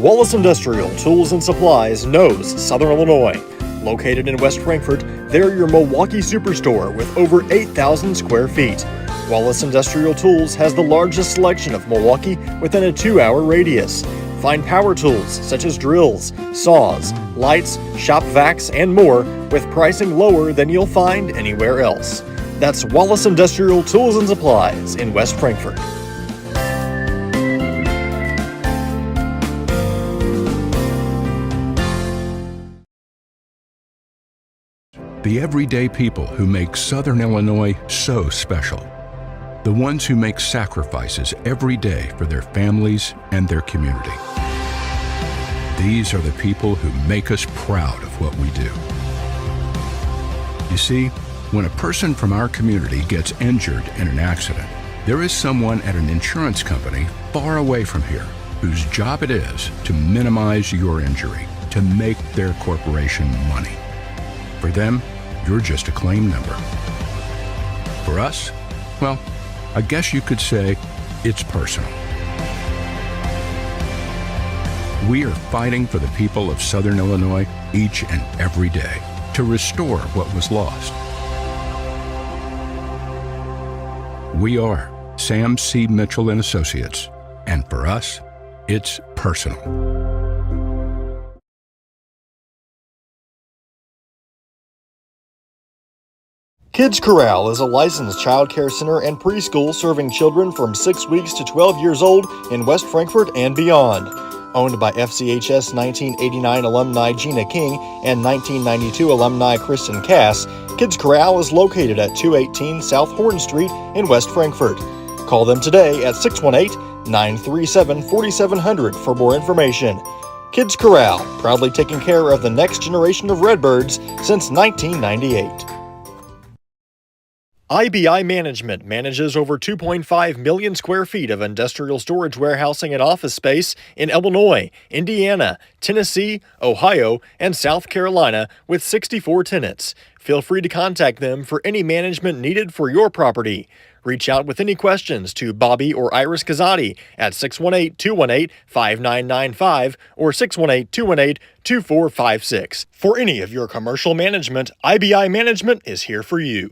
Wallace Industrial Tools and Supplies knows Southern Illinois. Located in West Frankfort, they're your Milwaukee superstore with over 8,000 square feet. Wallace Industrial Tools has the largest selection of Milwaukee within a 2-hour radius. Find power tools such as drills, saws, lights, shop vacs, and more with pricing lower than you'll find anywhere else. That's Wallace Industrial Tools and Supplies in West Frankfort. The everyday people who make Southern Illinois so special. The ones who make sacrifices every day for their families and their community. These are the people who make us proud of what we do. You see, when a person from our community gets injured in an accident, there is someone at an insurance company far away from here whose job it is to minimize your injury, to make their corporation money. For them, you're just a claim number. For us, well, I guess you could say it's personal. We are fighting for the people of Southern Illinois each and every day to restore what was lost. We are Sam C. Mitchell and Associates, and for us, it's personal. Kids Corral is a licensed child care center and preschool serving children from 6 weeks to 12 years old in West Frankfort and beyond. Owned by FCHS 1989 alumni Gina King and 1992 alumni Kristen Cass, Kids Corral is located at 218 South Horn Street in West Frankfort. Call them today at 618-937-4700 for more information. Kids Corral, proudly taking care of the next generation of Redbirds since 1998. IBI Management manages over 2.5 million square feet of industrial storage warehousing and office space in Illinois, Indiana, Tennessee, Ohio, and South Carolina with 64 tenants. Feel free to contact them for any management needed for your property. Reach out with any questions to Bobby or Iris Kazadi at 618-218-5995 or 618-218-2456. For any of your commercial management, IBI Management is here for you.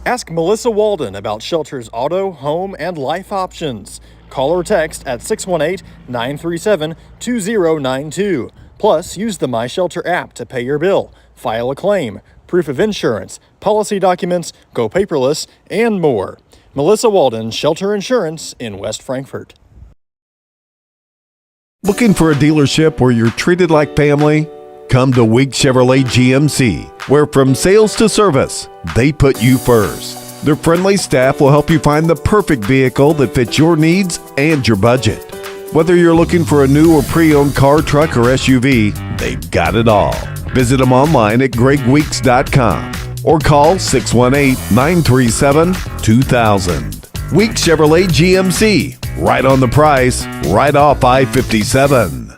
Ask Melissa Walden about Shelter's auto, home, and life options. Call or text at 618-937-2092. Plus, use the My Shelter app to pay your bill, file a claim, proof of insurance, policy documents, go paperless, and more. Melissa Walden, Shelter Insurance in West Frankfort. Looking for a dealership where you're treated like family? Come to Weeks Chevrolet GMC, where from sales to service, they put you first. Their friendly staff will help you find the perfect vehicle that fits your needs and your budget. Whether you're looking for a new or pre-owned car, truck, or SUV, they've got it all. Visit them online at gregweeks.com or call 618-937-2000. Weeks Chevrolet GMC, right on the price, right off I-57.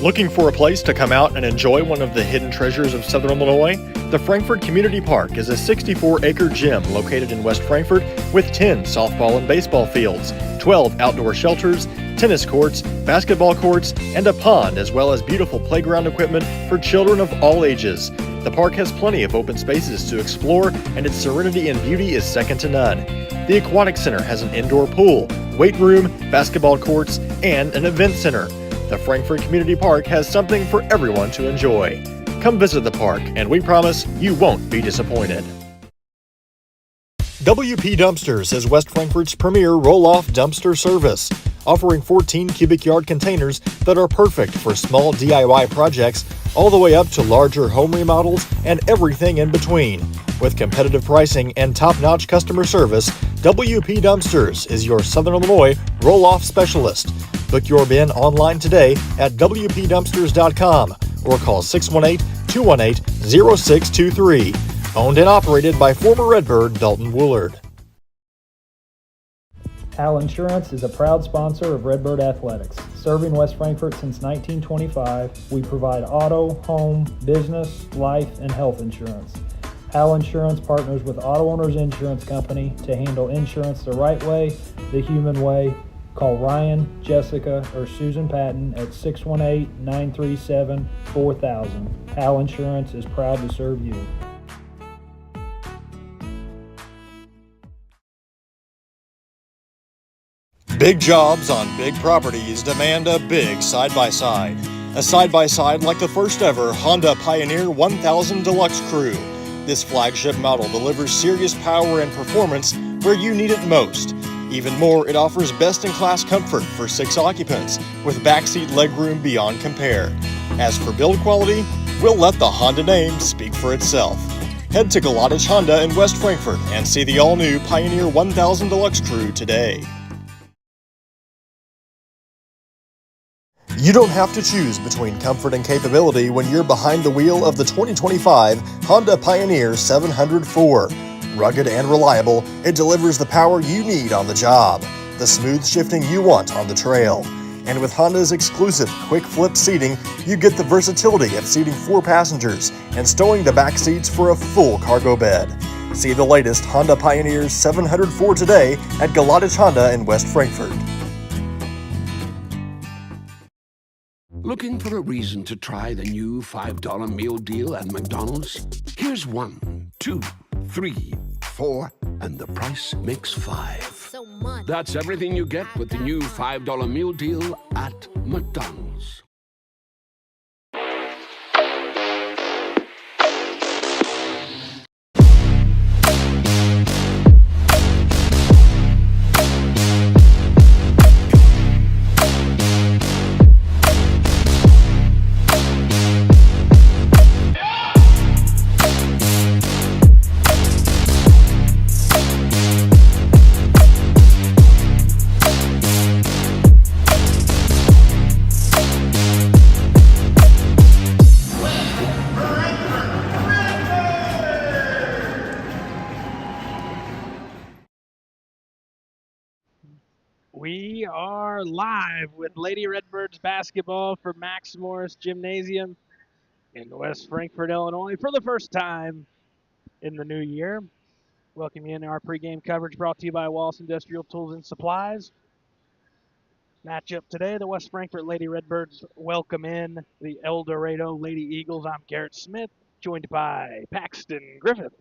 Looking for a place to come out and enjoy one of the hidden treasures of Southern Illinois? The Frankfort Community Park is a 64-acre gym located in West Frankfort with 10 softball and baseball fields, 12 outdoor shelters, tennis courts, basketball courts, and a pond, as well as beautiful playground equipment for children of all ages. The park has plenty of open spaces to explore, and its serenity and beauty is second to none. The Aquatic Center has an indoor pool, weight room, basketball courts, and an event center. The Frankfort Community Park has something for everyone to enjoy. Come visit the park, and we promise you won't be disappointed. WP Dumpsters is West Frankfort's premier roll-off dumpster service, offering 14 cubic yard containers that are perfect for small DIY projects all the way up to larger home remodels and everything in between. With competitive pricing and top-notch customer service, WP Dumpsters is your Southern Illinois roll-off specialist. Book your bin online today at WPDumpsters.com or call 618-218-0623. Owned and operated by former Redbird Dalton Woolard. Al Insurance is a proud sponsor of Redbird Athletics. Serving West Frankfort since 1925, we provide auto, home, business, life, and health insurance. Hal Insurance partners with Auto Owners Insurance Company to handle insurance the right way, the human way. Call Ryan, Jessica, or Susan Patton at 618-937-4000. Hal Insurance is proud to serve you. Big jobs on big properties demand a big side-by-side. A side-by-side like the first ever Honda Pioneer 1000 Deluxe Crew. This flagship model delivers serious power and performance where you need it most. Even more, it offers best-in-class comfort for 6 occupants with backseat legroom beyond compare. As for build quality, we'll let the Honda name speak for itself. Head to Galatich Honda in West Frankfort and see the all-new Pioneer 1000 Deluxe Crew today. You don't have to choose between comfort and capability when you're behind the wheel of the 2025 Honda Pioneer 704. Rugged and reliable, it delivers the power you need on the job, the smooth shifting you want on the trail. And with Honda's exclusive quick flip seating, you get the versatility of seating 4 passengers and stowing the back seats for a full cargo bed. See the latest Honda Pioneer 704 today at Galatich Honda in West Frankfort. Looking for a reason to try the new $5 meal deal at McDonald's? Here's 1, 2, 3, 4, and the price makes 5. So much. That's everything you get with the new $5 meal deal at McDonald's. We are live with Lady Redbirds basketball for Max Morris Gymnasium in West Frankfort, Illinois for the first time in the new year. Welcome you in our pregame coverage brought to you by Wallace Industrial Tools and Supplies. Matchup today, the West Frankfort Lady Redbirds welcome in the Eldorado Lady Eagles. I'm Garrett Smith, joined by Paxton Griffith.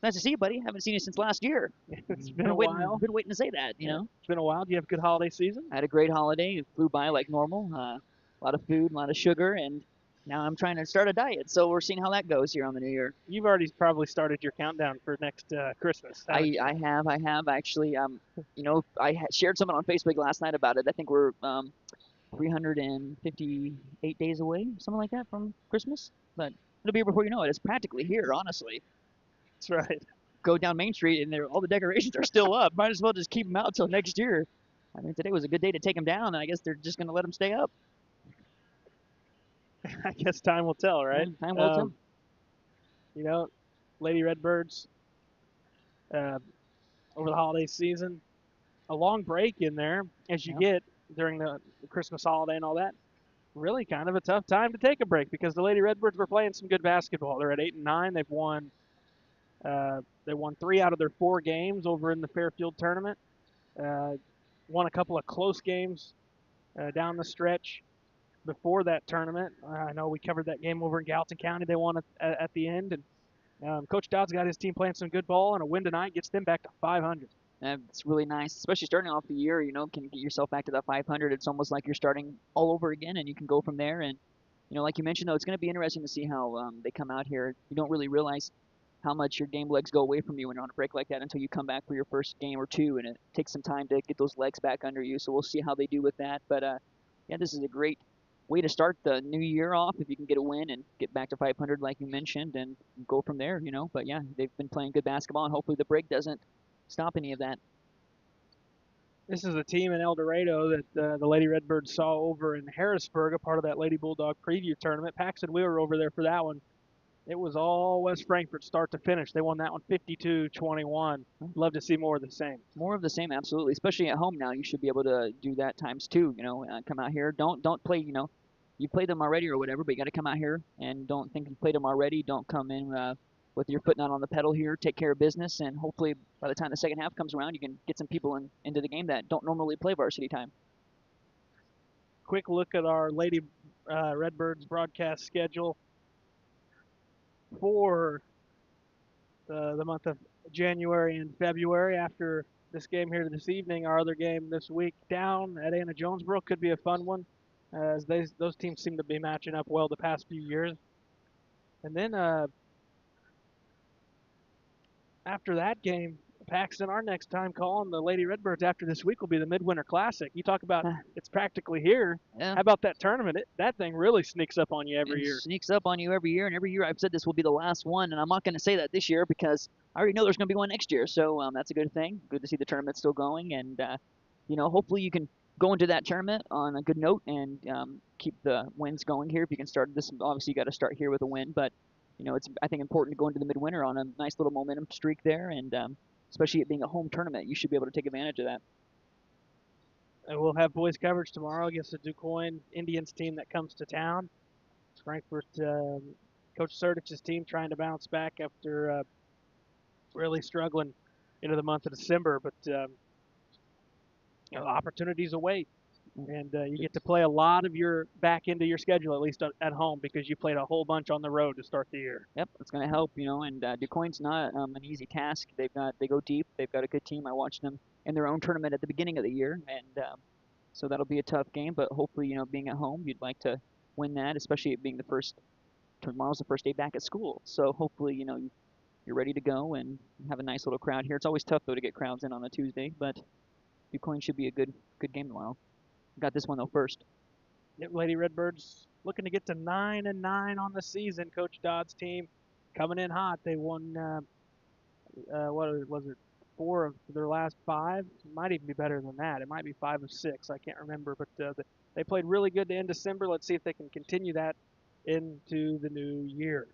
Nice to see you, buddy. Haven't seen you since last year. It's been a while. Been waiting to say that, you know. It's been a while. Do you have a good holiday season? I had a great holiday. It flew by like normal. A lot of food, a lot of sugar, and now I'm trying to start a diet. So we're seeing how that goes here on the new year. You've already probably started your countdown for next Christmas. I have actually. You know, I shared something on Facebook last night about it. I think we're 358 days away, something like that, from Christmas. But it'll be before you know it. It's practically here, honestly. That's right. Go down Main Street and all the decorations are still up. Might as well just keep them out until next year. I mean, today was a good day to take them down, and I guess they're just going to let them stay up. I guess time will tell, right? Yeah, time will tell. You know, Lady Redbirds, over the holiday season, a long break in there as you get during the Christmas holiday and all that. Really kind of a tough time to take a break because the Lady Redbirds were playing some good basketball. They're at 8-9. They've won. They won 3 out of their 4 games over in the Fairfield tournament. Won a couple of close games down the stretch before that tournament. I know we covered that game over in Gallatin County. They won at the end. And Coach Dodd's got his team playing some good ball, and a win tonight gets them back to 500. It's really nice, especially starting off the year, you know, can get yourself back to that 500. It's almost like you're starting all over again, and you can go from there. And, you know, like you mentioned, though, it's going to be interesting to see how they come out here. You don't really realize how much your game legs go away from you when you're on a break like that until you come back for your first game or two, and it takes some time to get those legs back under you. So we'll see how they do with that. But, yeah, this is a great way to start the new year off if you can get a win and get back to 500 like you mentioned and go from there, you know. But, yeah, they've been playing good basketball, and hopefully the break doesn't stop any of that. This is a team in Eldorado that the Lady Redbirds saw over in Harrisburg, a part of that Lady Bulldog preview tournament. Paxton, we were over there for that one. It was all West Frankfort start to finish. They won that one 52-21. Love to see more of the same. More of the same, absolutely. Especially at home now, you should be able to do that times 2. You know, come out here. Don't play. You know, you played them already or whatever, but you got to come out here and don't think you played them already. Don't come in with your foot not on the pedal here, take care of business, and hopefully by the time the second half comes around, you can get some people into the game that don't normally play varsity time. Quick look at our Lady Redbirds broadcast schedule for the month of January and February. After this game here this evening, our other game this week down at Anna Jonesboro could be a fun one, as those teams seem to be matching up well the past few years. And then after that game, Paxton, our next time calling the Lady Redbirds after this week will be the Midwinter Classic. You talk about it's practically here. Yeah. How about that tournament? That thing really sneaks up on you every year. Sneaks up on you every year, and every year I've said this will be the last one, and I'm not going to say that this year because I already know there's going to be one next year, so that's a good thing. Good to see the tournament still going, and hopefully you can go into that tournament on a good note and keep the wins going here. If you can start this, obviously you got to start here with a win, but it's I think important to go into the Midwinter on a nice little momentum streak there, and especially it being a home tournament, you should be able to take advantage of that. And we'll have boys coverage tomorrow against the DuQuoin Indians team that comes to town. Frankfort, Coach Sertich's team trying to bounce back after really struggling into the month of December, but opportunities await. And you get to play a lot of your back into your schedule, at least at home, because you played a whole bunch on the road to start the year. Yep, it's going to help, and DuQuoin's not an easy task. They go deep. They've got a good team. I watched them in their own tournament at the beginning of the year, and so that'll be a tough game. But hopefully, being at home, you'd like to win that, especially it being tomorrow's the first day back at school. So hopefully, you're ready to go and have a nice little crowd here. It's always tough though to get crowds in on a Tuesday, but DuQuoin should be a good game tomorrow. Got this one though first. Yep, Lady Redbirds looking to get to 9-9 on the season. Coach Dodd's team coming in hot. They won what was it, 4 of their last 5? It might even be better than that. It might be 5 of 6. I can't remember, but they played really good to end December. Let's see if they can continue that into the new year.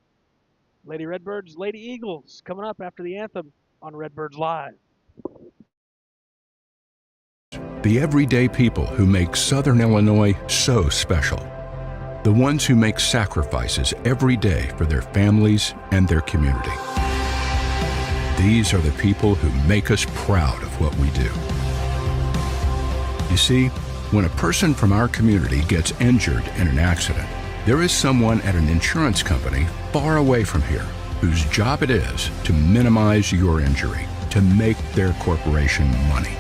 Lady Redbirds, Lady Eagles coming up after the anthem on Redbirds Live. The everyday people who make Southern Illinois so special. The ones who make sacrifices every day for their families and their community. These are the people who make us proud of what we do. You see, when a person from our community gets injured in an accident, there is someone at an insurance company far away from here whose job it is to minimize your injury, to make their corporation money.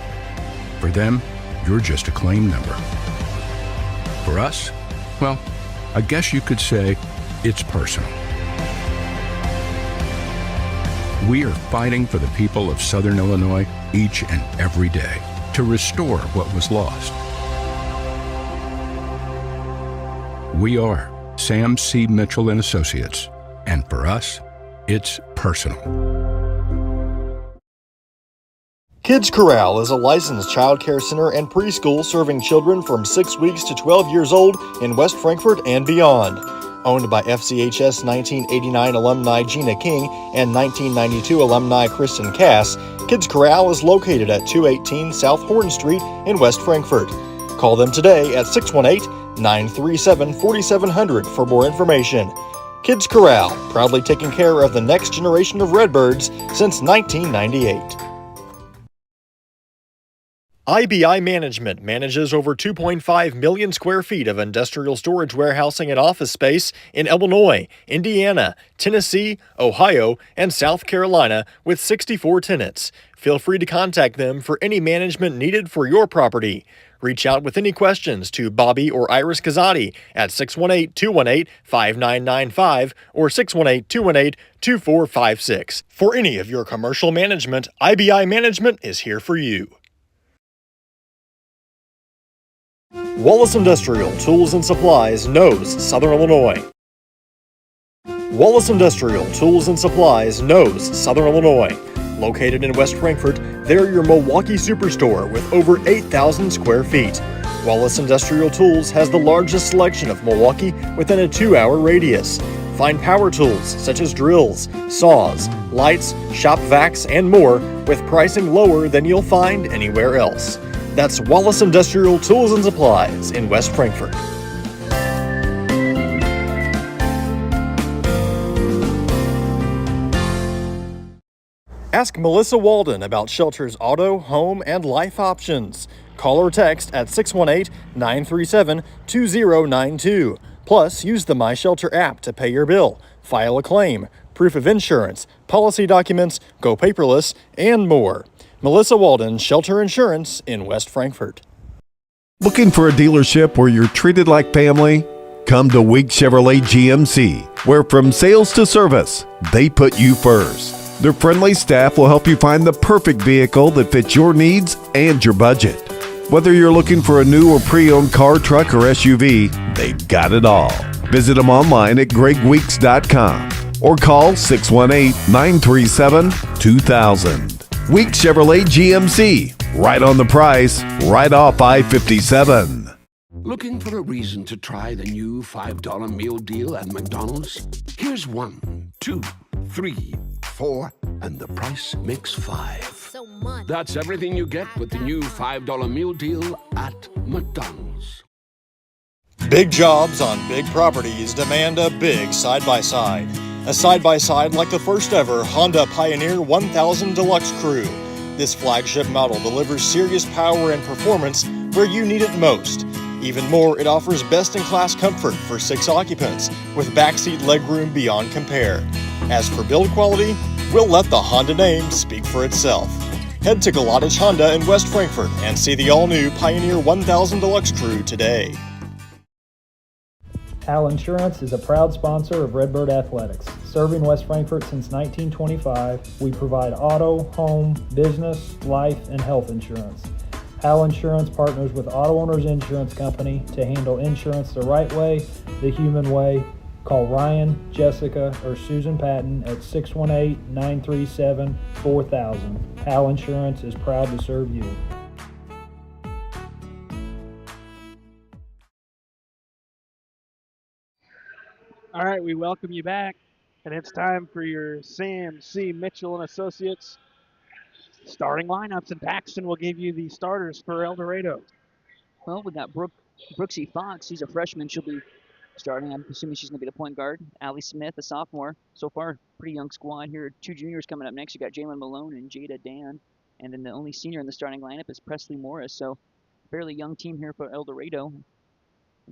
For them, you're just a claim number. For us, well, I guess you could say it's personal. We are fighting for the people of Southern Illinois each and every day to restore what was lost. We are Sam C. Mitchell and Associates, and for us, it's personal. Kids Corral is a licensed child care center and preschool serving children from 6 weeks to 12 years old in West Frankfort and beyond. Owned by FCHS 1989 alumni Gina King and 1992 alumni Kristen Cass, Kids Corral is located at 218 South Horn Street in West Frankfort. Call them today at 618-937-4700 for more information. Kids Corral, proudly taking care of the next generation of Redbirds since 1998. IBI Management manages over 2.5 million square feet of industrial storage warehousing and office space in Illinois, Indiana, Tennessee, Ohio, and South Carolina with 64 tenants. Feel free to contact them for any management needed for your property. Reach out with any questions to Bobby or Iris Kazadi at 618-218-5995 or 618-218-2456. For any of your commercial management, IBI Management is here for you. Wallace Industrial Tools and Supplies knows Southern Illinois. Wallace Industrial Tools and Supplies knows Southern Illinois. Located in West Frankfort, they're your Milwaukee superstore with over 8,000 square feet. Wallace Industrial Tools has the largest selection of Milwaukee within a 2-hour radius. Find power tools such as drills, saws, lights, shop vacs, and more with pricing lower than you'll find anywhere else. That's Wallace Industrial Tools and Supplies in West Frankfort. Ask Melissa Walden about Shelter's auto, home, and life options. Call or text at 618 937 2092. Plus, use the My Shelter app to pay your bill, file a claim, proof of insurance, policy documents, go paperless, and more. Melissa Walden, Shelter Insurance in West Frankfort. Looking for a dealership where you're treated like family? Come to Week Chevrolet GMC, where from sales to service, they put you first. Their friendly staff will help you find the perfect vehicle that fits your needs and your budget. Whether you're looking for a new or pre-owned car, truck, or SUV, they've got it all. Visit them online at gregweeks.com or call 618-937-2000. Week Chevrolet GMC, right on the price, right off I-57. Looking for a reason to try the new $5 meal deal at McDonald's? Here's 1, 2, 3, 4, and the price makes 5. So much. That's everything you get with the new $5 meal deal at McDonald's. Big jobs on big properties demand a big side-by-side. A side-by-side like the first ever Honda Pioneer 1000 Deluxe Crew. This flagship model delivers serious power and performance where you need it most. Even more, it offers best-in-class comfort for 6 occupants with backseat legroom beyond compare. As for build quality, we'll let the Honda name speak for itself. Head to Galatich Honda in West Frankfort and see the all-new Pioneer 1000 Deluxe Crew today. Hal Insurance is a proud sponsor of Redbird Athletics. Serving West Frankfort since 1925, we provide auto, home, business, life, and health insurance. Hal Insurance partners with Auto Owners Insurance Company to handle insurance the right way, the human way. Call Ryan, Jessica, or Susan Patton at 618-937-4000. Hal Insurance is proud to serve you. All right, we welcome you back, and it's time for your Sam C. Mitchell and Associates starting lineups, and Paxton will give you the starters for Eldorado. Well, we got Brooksy Fox. She's a freshman. She'll be starting. I'm assuming she's going to be the point guard. Allie Smith, a sophomore. So far, pretty young squad here. 2 juniors coming up next. You got Jalen Malone and Jada Dan. And then the only senior in the starting lineup is Presley Morris. So, fairly young team here for Eldorado.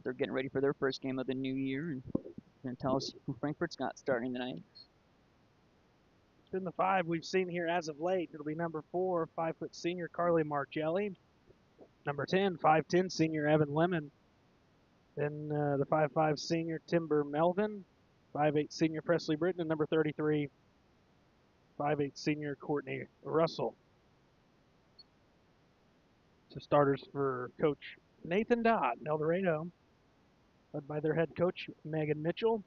They're getting ready for their first game of the new year. And going to tell us who Frankfurt's got starting tonight. It's been the 5 we've seen here as of late. It'll be number 4, 5-foot senior Carly Margelli. Number 10, 5'10 senior Evan Lemon. Then the 5'5 senior Timber Melvin. 5'8 senior Presley Britton. And number 33, 5'8 senior Courtney Russell. So starters for Coach Nathan Dodd in Eldorado, led by their head coach Megan Mitchell.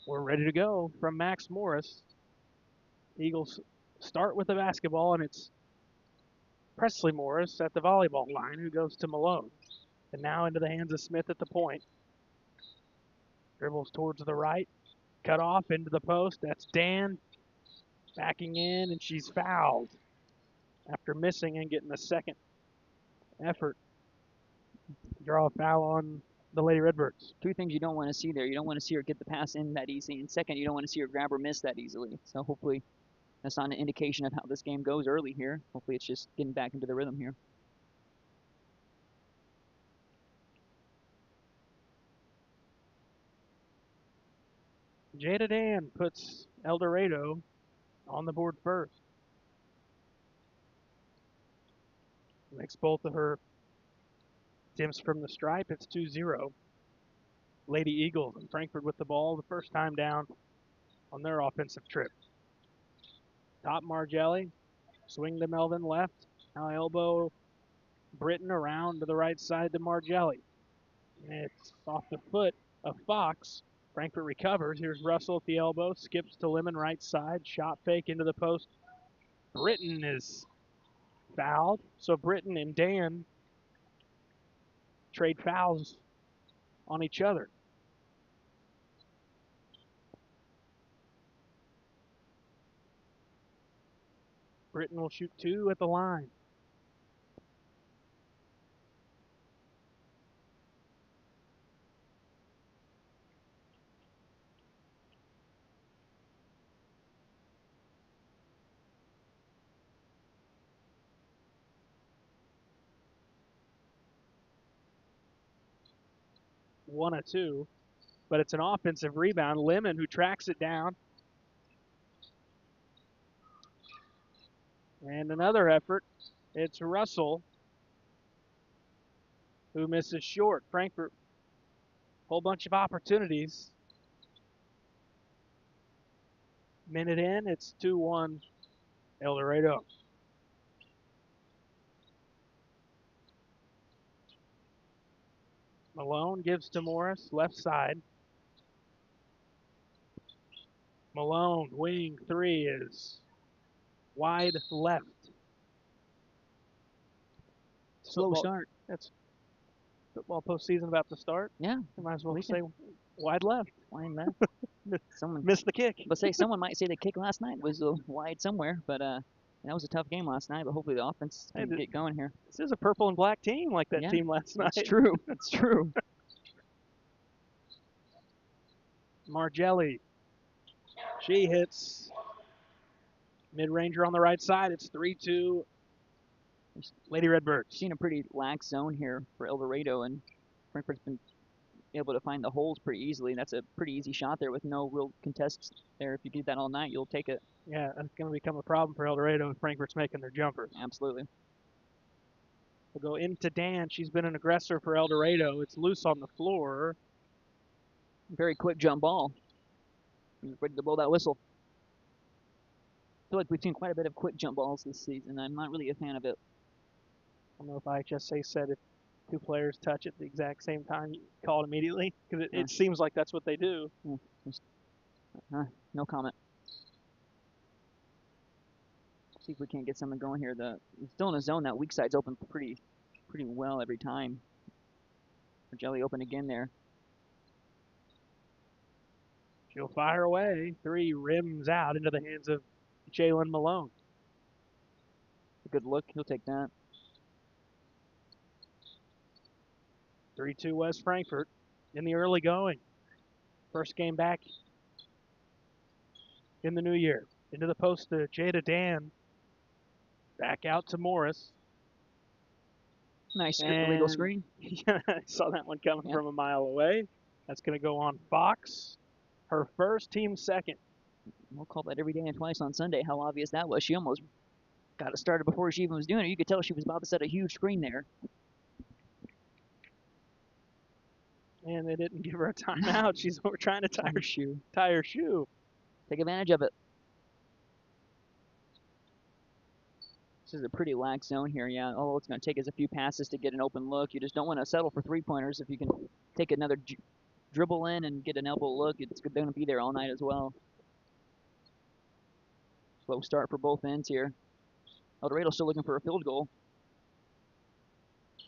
We're ready to go from Max Morris. Eagles start with the basketball, and it's Presley Morris at the volleyball line who goes to Malone. And now into the hands of Smith at the point. Dribbles towards the right. Cut off into the post. That's Dan backing in, and she's fouled after missing and getting a second effort. Draw a foul on the Lady Redbirds. 2 things you don't want to see there. You don't want to see her get the pass in that easy. And second, you don't want to see her grab or miss that easily. So hopefully that's not an indication of how this game goes early here. Hopefully it's just getting back into the rhythm here. Jada Dan puts Eldorado on the board first. Makes both of her attempts from the stripe. It's 2-0. Lady Eagles and Frankfurt with the ball the first time down on their offensive trip. Top Margelli. Swing to Melvin left. Now elbow Britton around to the right side to Margelli. It's off the foot of Fox. Frankfurt recovers. Here's Russell at the elbow. Skips to Lemon right side. Shot fake into the post. Britton is fouled. So Britton and Dan trade fouls on each other. Britton will shoot 2 at the line. 1 of 2, but it's an offensive rebound. Lemon who tracks it down. And another effort. It's Russell who misses short. Frankfurt, whole bunch of opportunities. Minute in, it's 2-1 Eldorado. Malone gives to Morris, left side. Malone, wing 3 is wide left. Slow start. That's football postseason about to start. Yeah. I might as well We say wide left. Wide left. Someone missed the kick. But say someone might say the kick last night was wide somewhere, but that was a tough game last night. But hopefully the offense can get going here. This is a purple and black team like that Yeah, team last night. That's true. That's true. Margelli. She hits mid-ranger on the right side. It's 3-2 Lady Redbirds. Seen a pretty lax zone here for Eldorado, and Frankfurt's been able to find the holes pretty easily. That's a pretty easy shot there with no real contests there. If you do that all night, you'll take it. Yeah, that's going to become a problem for Eldorado if Frankfurt's making their jumpers. Absolutely. We'll go into Dan. She's been an aggressor for Eldorado. It's loose on the floor. Very quick jump ball. He's ready to blow that whistle. I feel like we've seen quite a bit of quick jump balls this season. I'm not really a fan of it. I don't know if IHSA said if two players touch at the exact same time, you call it immediately, because it seems like that's what they do. No comment. See if we can't get someone going here. Still in a zone. That weak side's open pretty well every time. Jelly open again there. She'll fire away. 3 rims out into the hands of Jalen Malone. A good look. He'll take that. 3-2 West Frankfurt in the early going. First game back in the new year. Into the post to Jada Dan. Back out to Morris. Nice illegal screen. Yeah, I saw that one coming from a mile away. That's going to go on Fox. Her first, team second. We'll call that every day and twice on Sunday. How obvious that was. She almost got it started before she even was doing it. You could tell she was about to set a huge screen there. And they didn't give her a timeout. She's trying to tie her shoe. Take advantage of it. This is a pretty lax zone here. Yeah, all it's going to take is a few passes to get an open look. You just don't want to settle for three-pointers. If you can take another dribble in and get an elbow look, it's going to be there all night as well. Slow start for both ends here. Eldorado's still looking for a field goal.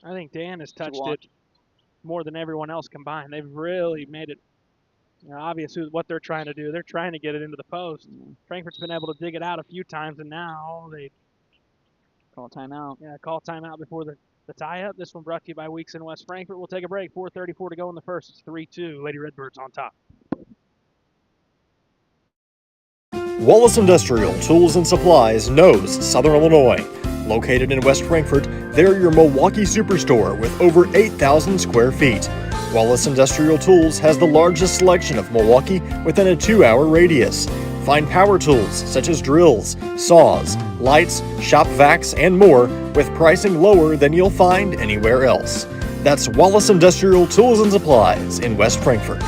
I think Dan has touched it more than everyone else combined. They've really made it obvious what they're trying to do. They're trying to get it into the post. Frankfurt's been able to dig it out a few times, and now they call timeout. Yeah, call timeout before the tie-up. This one brought to you by Weeks in West Frankfurt. We'll take a break. 4:34 to go in the first. It's 3-2. Lady Redbirds on top. Wallace Industrial Tools and Supplies knows Southern Illinois. Located in West Frankfurt, they're your Milwaukee superstore with over 8,000 square feet. Wallace Industrial Tools has the largest selection of Milwaukee within a 2-hour radius. Find power tools such as drills, saws, lights, shop vacs, and more with pricing lower than you'll find anywhere else. That's Wallace Industrial Tools and Supplies in West Frankfurt.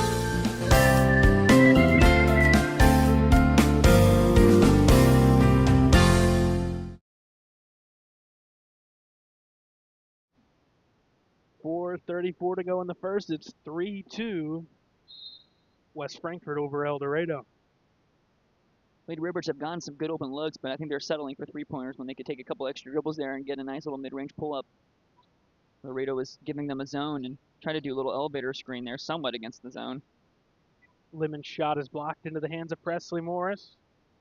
.34 to go in the first. It's 3-2 West Frankfurt over Eldorado. Lady Redbirds have gotten some good open looks, but I think they're settling for three-pointers when they could take a couple extra dribbles there and get a nice little mid-range pull-up. Eldorado is giving them a zone and try to do a little elevator screen there, somewhat against the zone. Lemon's shot is blocked into the hands of Presley Morris.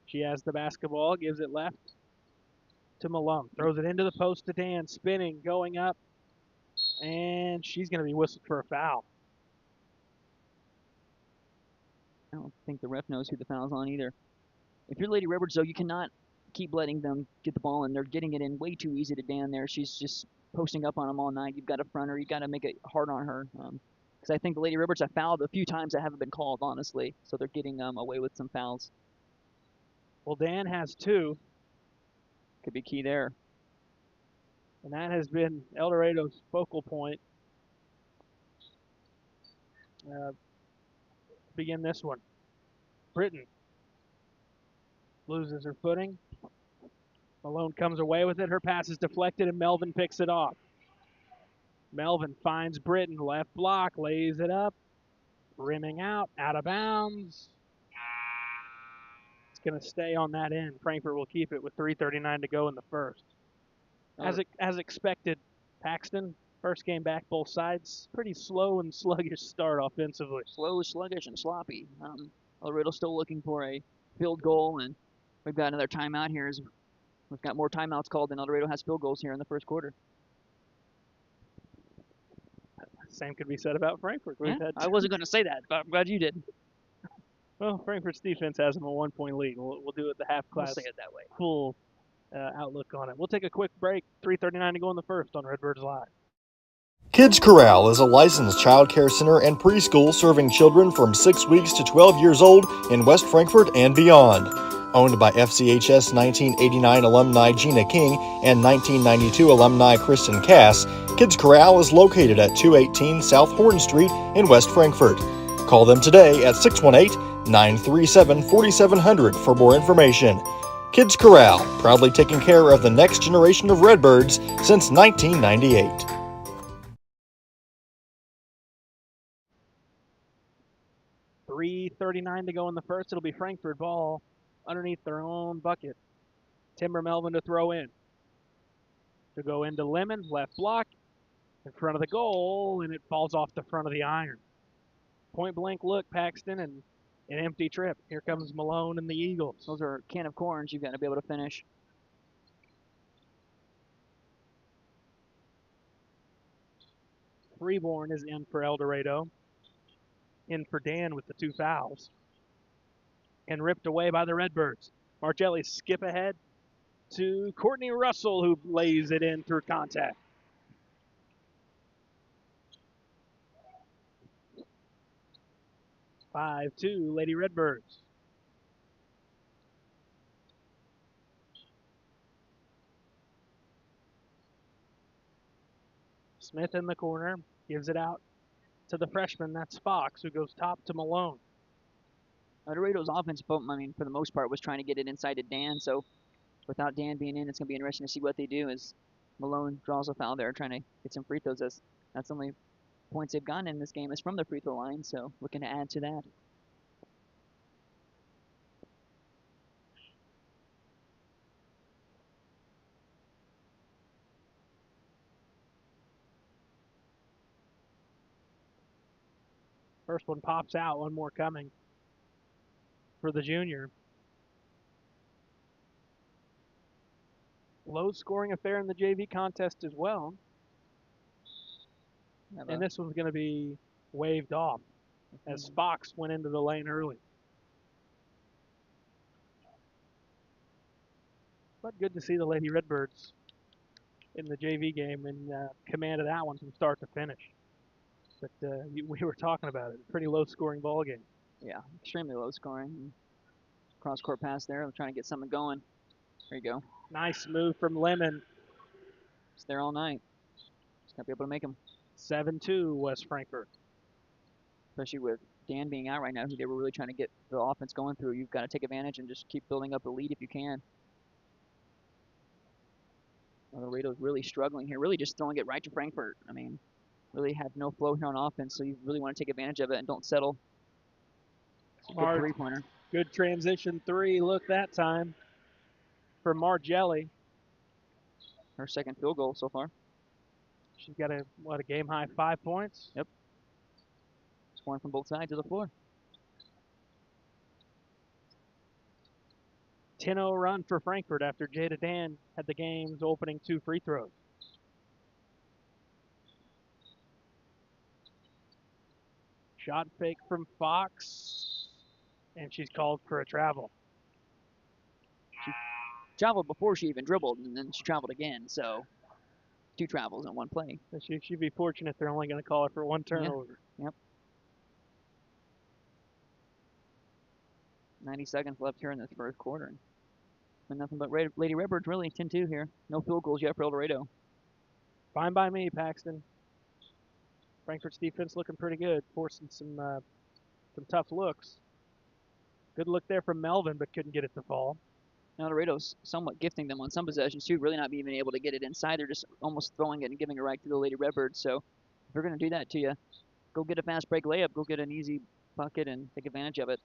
She has the basketball, gives it left to Malone. Throws it into the post to Dan, spinning, going up, and she's going to be whistled for a foul. I don't think the ref knows who the foul's on either. If you're Lady Redbirds, though, you cannot keep letting them get the ball, and they're getting it in way too easy to Dan there. She's just posting up on them all night. You've got to front her. You've got to make it hard on her. because I think the Lady Redbirds have fouled a few times that haven't been called, honestly. So they're getting away with some fouls. Well, Dan has 2, Could be key there. and that has been Eldorado's focal point. Begin this one. Britton loses her footing. Malone comes away with it. Her pass is deflected, and Melvin picks it off. Melvin finds Britton, left block, lays it up, rimming out of bounds. It's going to stay on that end. Frankfurt will keep it with 3:39 to go in the first. As expected, Paxton, first game back both sides, pretty slow and sluggish start offensively. Slow, sluggish, and sloppy. Eldorado's still looking for a field goal, and we've got another timeout here. We've got more timeouts called than Eldorado has field goals here in the first quarter. Same could be said about Frankfurt. I wasn't going to say that, but I'm glad you did. Well, Frankfurt's defense has them a 1-point lead. We'll do it the half class. We'll say it that way. Full outlook on it. We'll take a quick break. 3:39 to go in the first on Redbirds Live. Kids Corral is a licensed child care center and preschool serving children from 6 weeks to 12 years old in West Frankfort and beyond. Owned by FCHS 1989 alumni Gina King and 1992 alumni Kristen Cass, Kids Corral is located at 218 South Horn Street in West Frankfort. Call them today at 618-937-4700 for more information. Kids Corral, proudly taking care of the next generation of Redbirds since 1998. $3:39 to go in the first. It'll be Frankfurt ball underneath their own bucket. Timber Melvin to throw in. To go into Lemon, left block, in front of the goal, and it falls off the front of the iron. Point blank look, Paxton, and an empty trip. Here comes Malone and the Eagles. Those are a can of corns you've got to be able to finish. Freeborn is in for Eldorado. In for Dan with the 2 fouls. And ripped away by the Redbirds. Margelli skip ahead to Courtney Russell, who lays it in through contact. (5-2) Lady Redbirds. Smith in the corner, gives it out to the freshman. That's Fox, who goes top to Malone. Eldorado's offense, for the most part, was trying to get it inside to Dan. So without Dan being in, it's going to be interesting to see what they do as Malone draws a foul there, trying to get some free throws. That's the only points they've gotten in this game is from the free throw line, so looking to add to that. First one pops out, one more coming for the junior. Low scoring affair in the JV contest as well. And this one's going to be waved off as Fox went into the lane early. But good to see the Lady Redbirds in the JV game and command of that one from start to finish. But we were talking about it. Pretty low scoring ball game. Yeah, extremely low scoring. Cross court pass there. I'm trying to get something going. There you go. Nice move from Lemon. It's there all night. Just got to be able to make them. 7-2 West Frankfort. Especially with Dan being out right now, who they were really trying to get the offense going through. You've got to take advantage and just keep building up a lead if you can. Eldorado's really struggling here. Really just throwing it right to Frankfurt. Really have no flow here on offense, so you really want to take advantage of it and don't settle. Good three-pointer. Good transition 3 look that time for Margelli. Her second field goal so far. She's got a game high 5 points. Yep. Scoring from both sides of the floor. 10-0 run for Frankfurt after Jada Dan had the game's opening 2 free throws. Shot fake from Fox, and she's called for a travel. She traveled before she even dribbled, and then she traveled again, so 2 travels in one play. So she'd be fortunate they're only going to call her for 1 turnover. Yep. 90 seconds left here in this first quarter. And nothing but Lady Redbirds really 10-2 here. No field goals yet for Eldorado. Fine by me, Paxton. Frankfurt's defense looking pretty good, forcing some tough looks. Good look there from Melvin, but couldn't get it to fall. Eldorado's somewhat gifting them on some possessions too, really not even able to get it inside. They're just almost throwing it and giving it right to the Lady Redbirds. So if they're going to do that to you, go get a fast break layup, go get an easy bucket and take advantage of it.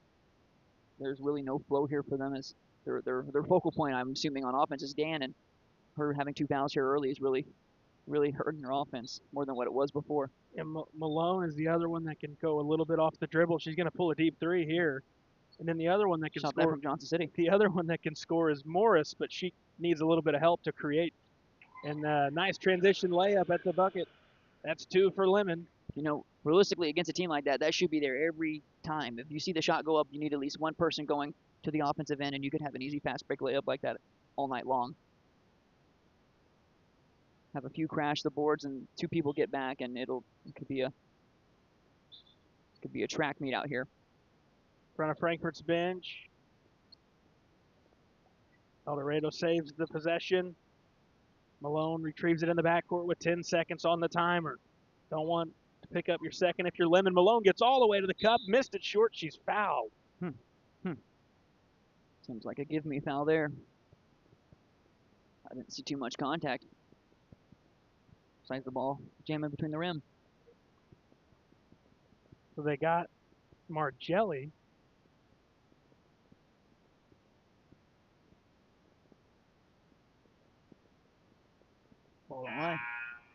There's really no flow here for them as their focal point, I'm assuming, on offense is Dan, and her having 2 fouls here early is really hurting their offense more than what it was before. And Malone is the other one that can go a little bit off the dribble. She's going to pull a deep 3 here. And then the other one that can Shot score that from Johnson City. The other one that can score is Morris, but she needs a little bit of help to create. And nice transition layup at the bucket. That's 2 for Lemon. You know, realistically, against a team like that should be there every time. If you see the shot go up, you need at least one person going to the offensive end, and you could have an easy fast break layup like that all night long. Have a few crash the boards, and 2 people get back, and it could be a track meet out here. In front of Frankfurt's bench. Eldorado saves the possession. Malone retrieves it in the backcourt with 10 seconds on the timer. Don't want to pick up your second if you're Lemon. Malone gets all the way to the cup, missed it short. She's fouled. Seems like a give me foul there. I didn't see too much contact. Besides the ball jamming between the rim. So they got Margelli.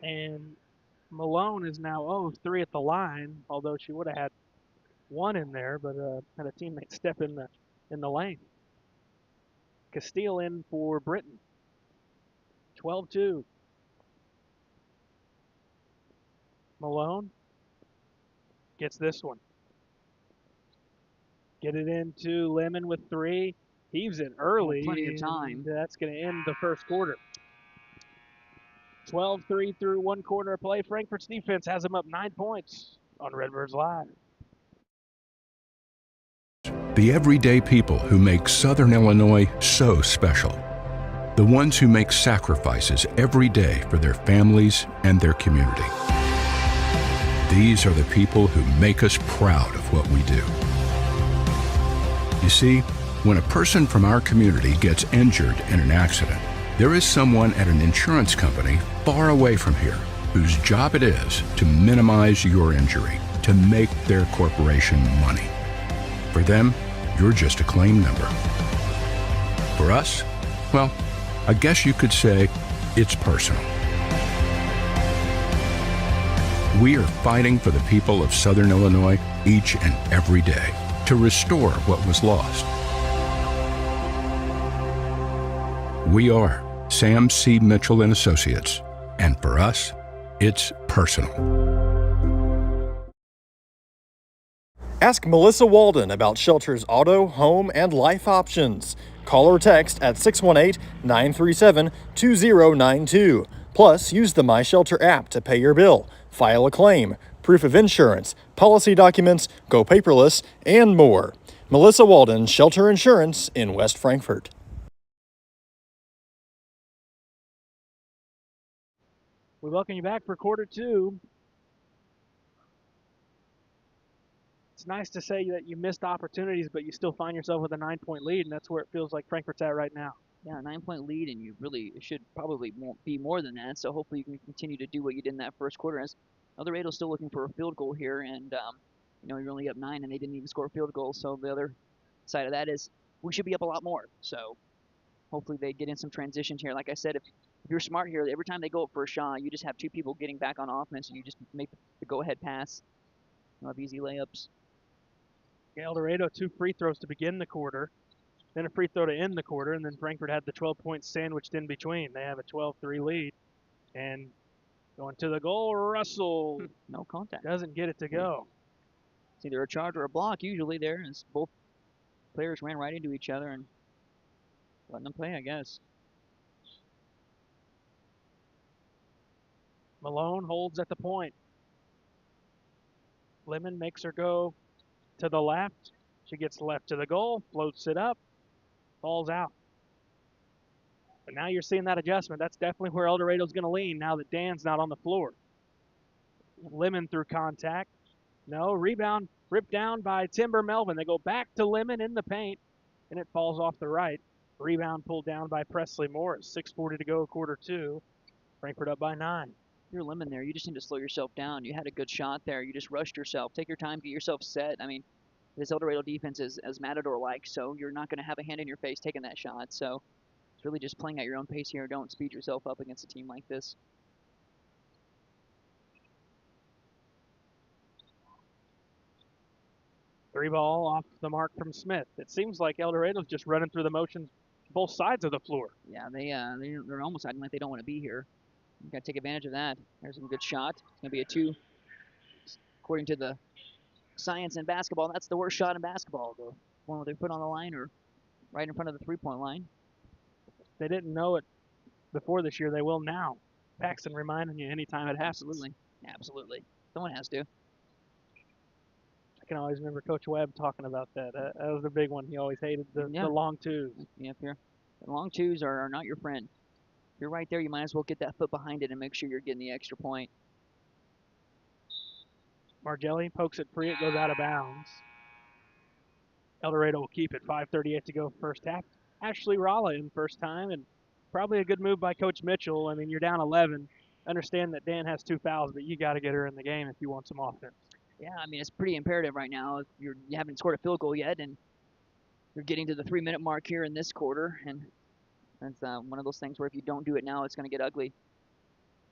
And Malone is now 0-3 at the line, although she would have had 1 in there, but had a teammate step in the lane. Castile in for Britain. 12-2. Malone gets this one. Get it into Lemon with 3. Heaves it early. Plenty of time. That's going to end the first quarter. 12-3 through 1 quarter of play. Frankfurt's defense has them up 9 points on Redbirds Live. The everyday people who make Southern Illinois so special. The ones who make sacrifices every day for their families and their community. These are the people who make us proud of what we do. You see, when a person from our community gets injured in an accident, there is someone at an insurance company far away from here whose job it is to minimize your injury, to make their corporation money. For them, you're just a claim number. For us, well, I guess you could say it's personal. We are fighting for the people of Southern Illinois each and every day to restore what was lost. We are Sam C. Mitchell and Associates, and for us, it's personal. Ask Melissa Walden about Shelter's auto, home, and life options. Call or text at 618-937-2092. Plus, use the My Shelter app to pay your bill, file a claim, proof of insurance, policy documents, go paperless, and more. Melissa Walden, Shelter Insurance in West Frankfort. We welcome you back for quarter 2. It's nice to say that you missed opportunities, but you still find yourself with a 9-point lead, and that's where it feels like Frankfurt's at right now. Yeah, 9-point lead, and you really should probably be more than that. So hopefully you can continue to do what you did in that first quarter. As Eldorado's still looking for a field goal here, and you're only up 9, and they didn't even score a field goal. So the other side of that is we should be up a lot more. So hopefully they get in some transitions here. Like I said, if you're smart here, every time they go up for a shot, you just have 2 people getting back on offense, and you just make the go-ahead pass. You'll have easy layups. Eldorado 2 free throws to begin the quarter, then a free throw to end the quarter, and then Frankfurt had the 12-point sandwiched in between. They have a 12-3 lead, and going to the goal, Russell. No contact. Doesn't get it to go. It's either a charge or a block usually there, as both players ran right into each other and letting them play, I guess. Malone holds at the point. Lemon makes her go to the left. She gets left to the goal, floats it up, falls out. But now you're seeing that adjustment. That's definitely where Eldorado's going to lean now that Dan's not on the floor. Lemon through contact. No, rebound ripped down by Timber Melvin. They go back to Lemon in the paint, and it falls off the right. Rebound pulled down by Presley Morris. 6:40 to go, quarter two. Frankfurt up by 9. You're Lemon there. You just need to slow yourself down. You had a good shot there. You just rushed yourself. Take your time, get yourself set. I mean, this Eldorado defense is as Matador-like, so you're not going to have a hand in your face taking that shot. So it's really just playing at your own pace here. Don't speed yourself up against a team like this. Three ball off the mark from Smith. It seems like Eldorado's just running through the motions both sides of the floor. Yeah, they're almost acting like they don't want to be here. You got to take advantage of that. There's a good shot. It's going to be a 2. According to the science in basketball, that's the worst shot in basketball. The one where they put on the line or right in front of the three-point line. They didn't know it before this year. They will now. Paxton reminding you anytime it happens. Absolutely. Someone has to. I can always remember Coach Webb talking about that. That was the big one. He always hated the long twos. Yeah, the long twos are not your friend. If you're right there, you might as well get that foot behind it and make sure you're getting the extra point. Margelli pokes it free. It goes out of bounds. Eldorado will keep it. 5:38 to go first half. Ashley Ralla in first time, and probably a good move by Coach Mitchell. I mean, you're down 11. Understand that Dan has 2 fouls, but you got to get her in the game if you want some offense. Yeah, I mean, it's pretty imperative right now. You haven't scored a field goal yet, and you're getting to the 3-minute mark here in this quarter, and it's one of those things where if you don't do it now, it's going to get ugly.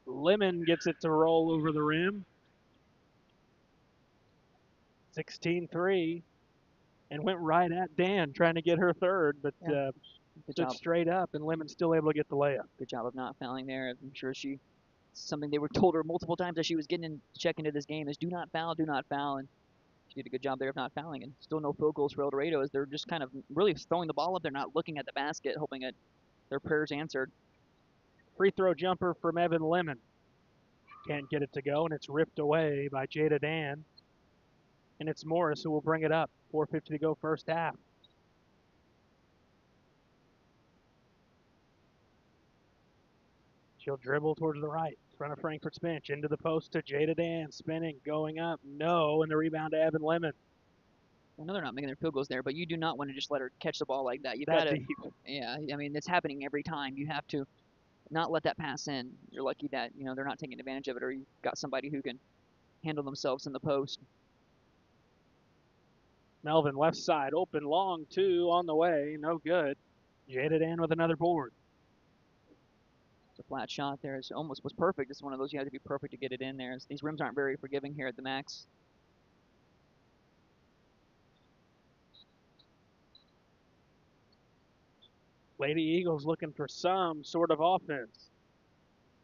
Lemon gets it to roll over the rim. 16-3, and went right at Dan trying to get her third, but stood straight up, and Lemon's still able to get the layup. Good job of not fouling there. I'm sure something they were told her multiple times as she was getting check into this game is do not foul, and she did a good job there of not fouling, and still no field goals for Eldorado as they're just kind of really throwing the ball up. They're not looking at the basket, hoping that their prayers answered. Free throw jumper from Evan Lemon. Can't get it to go, and it's ripped away by Jada Dan. And it's Morris who will bring it up. 4:50 to go first half. She'll dribble towards the right, in front of Frankfurt's bench, into the post to Jada Dan, spinning, going up, no, and the rebound to Evan Lemon. I know they're not making their field goals there, but you do not want to just let her catch the ball like that. You've got to, yeah, I mean, it's happening every time. You have to not let that pass in. You're lucky that, they're not taking advantage of it, or you've got somebody who can handle themselves in the post. Melvin, left side, open, long 2 on the way, no good. Jada Dan with another board. It's a flat shot there. It almost was perfect. It's one of those you have to be perfect to get it in there. These rims aren't very forgiving here at the Max. Lady Eagles looking for some sort of offense.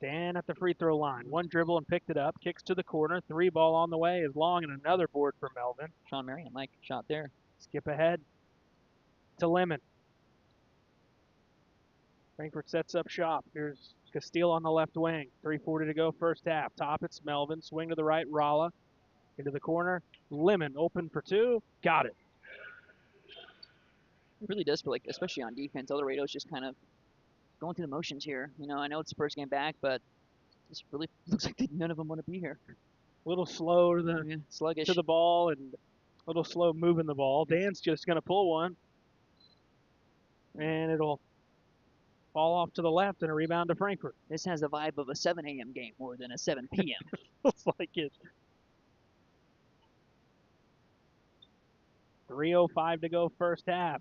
Dan at the free throw line. One dribble and picked it up. Kicks to the corner. 3 ball on the way is long, and another board for Melvin. Sean Marion, Mike, shot there. Skip ahead to Lemon. Frankfurt sets up shop. Here's Castile on the left wing. 3:40 to go first half. Top it's Melvin. Swing to the right, Ralla. Into the corner. Lemon open for 2. Got it. It really does feel like, especially on defense, Eldorado's just kind of going through the motions here. I know it's the first game back, but it really looks like none of them want to be here. A little slow sluggish to the ball and a little slow moving the ball. Dan's just going to pull one, and it'll fall off to the left and a rebound to Frankfurt. This has the vibe of a 7 a.m. game more than a 7 p.m. Looks like it. 3:05 to go first half.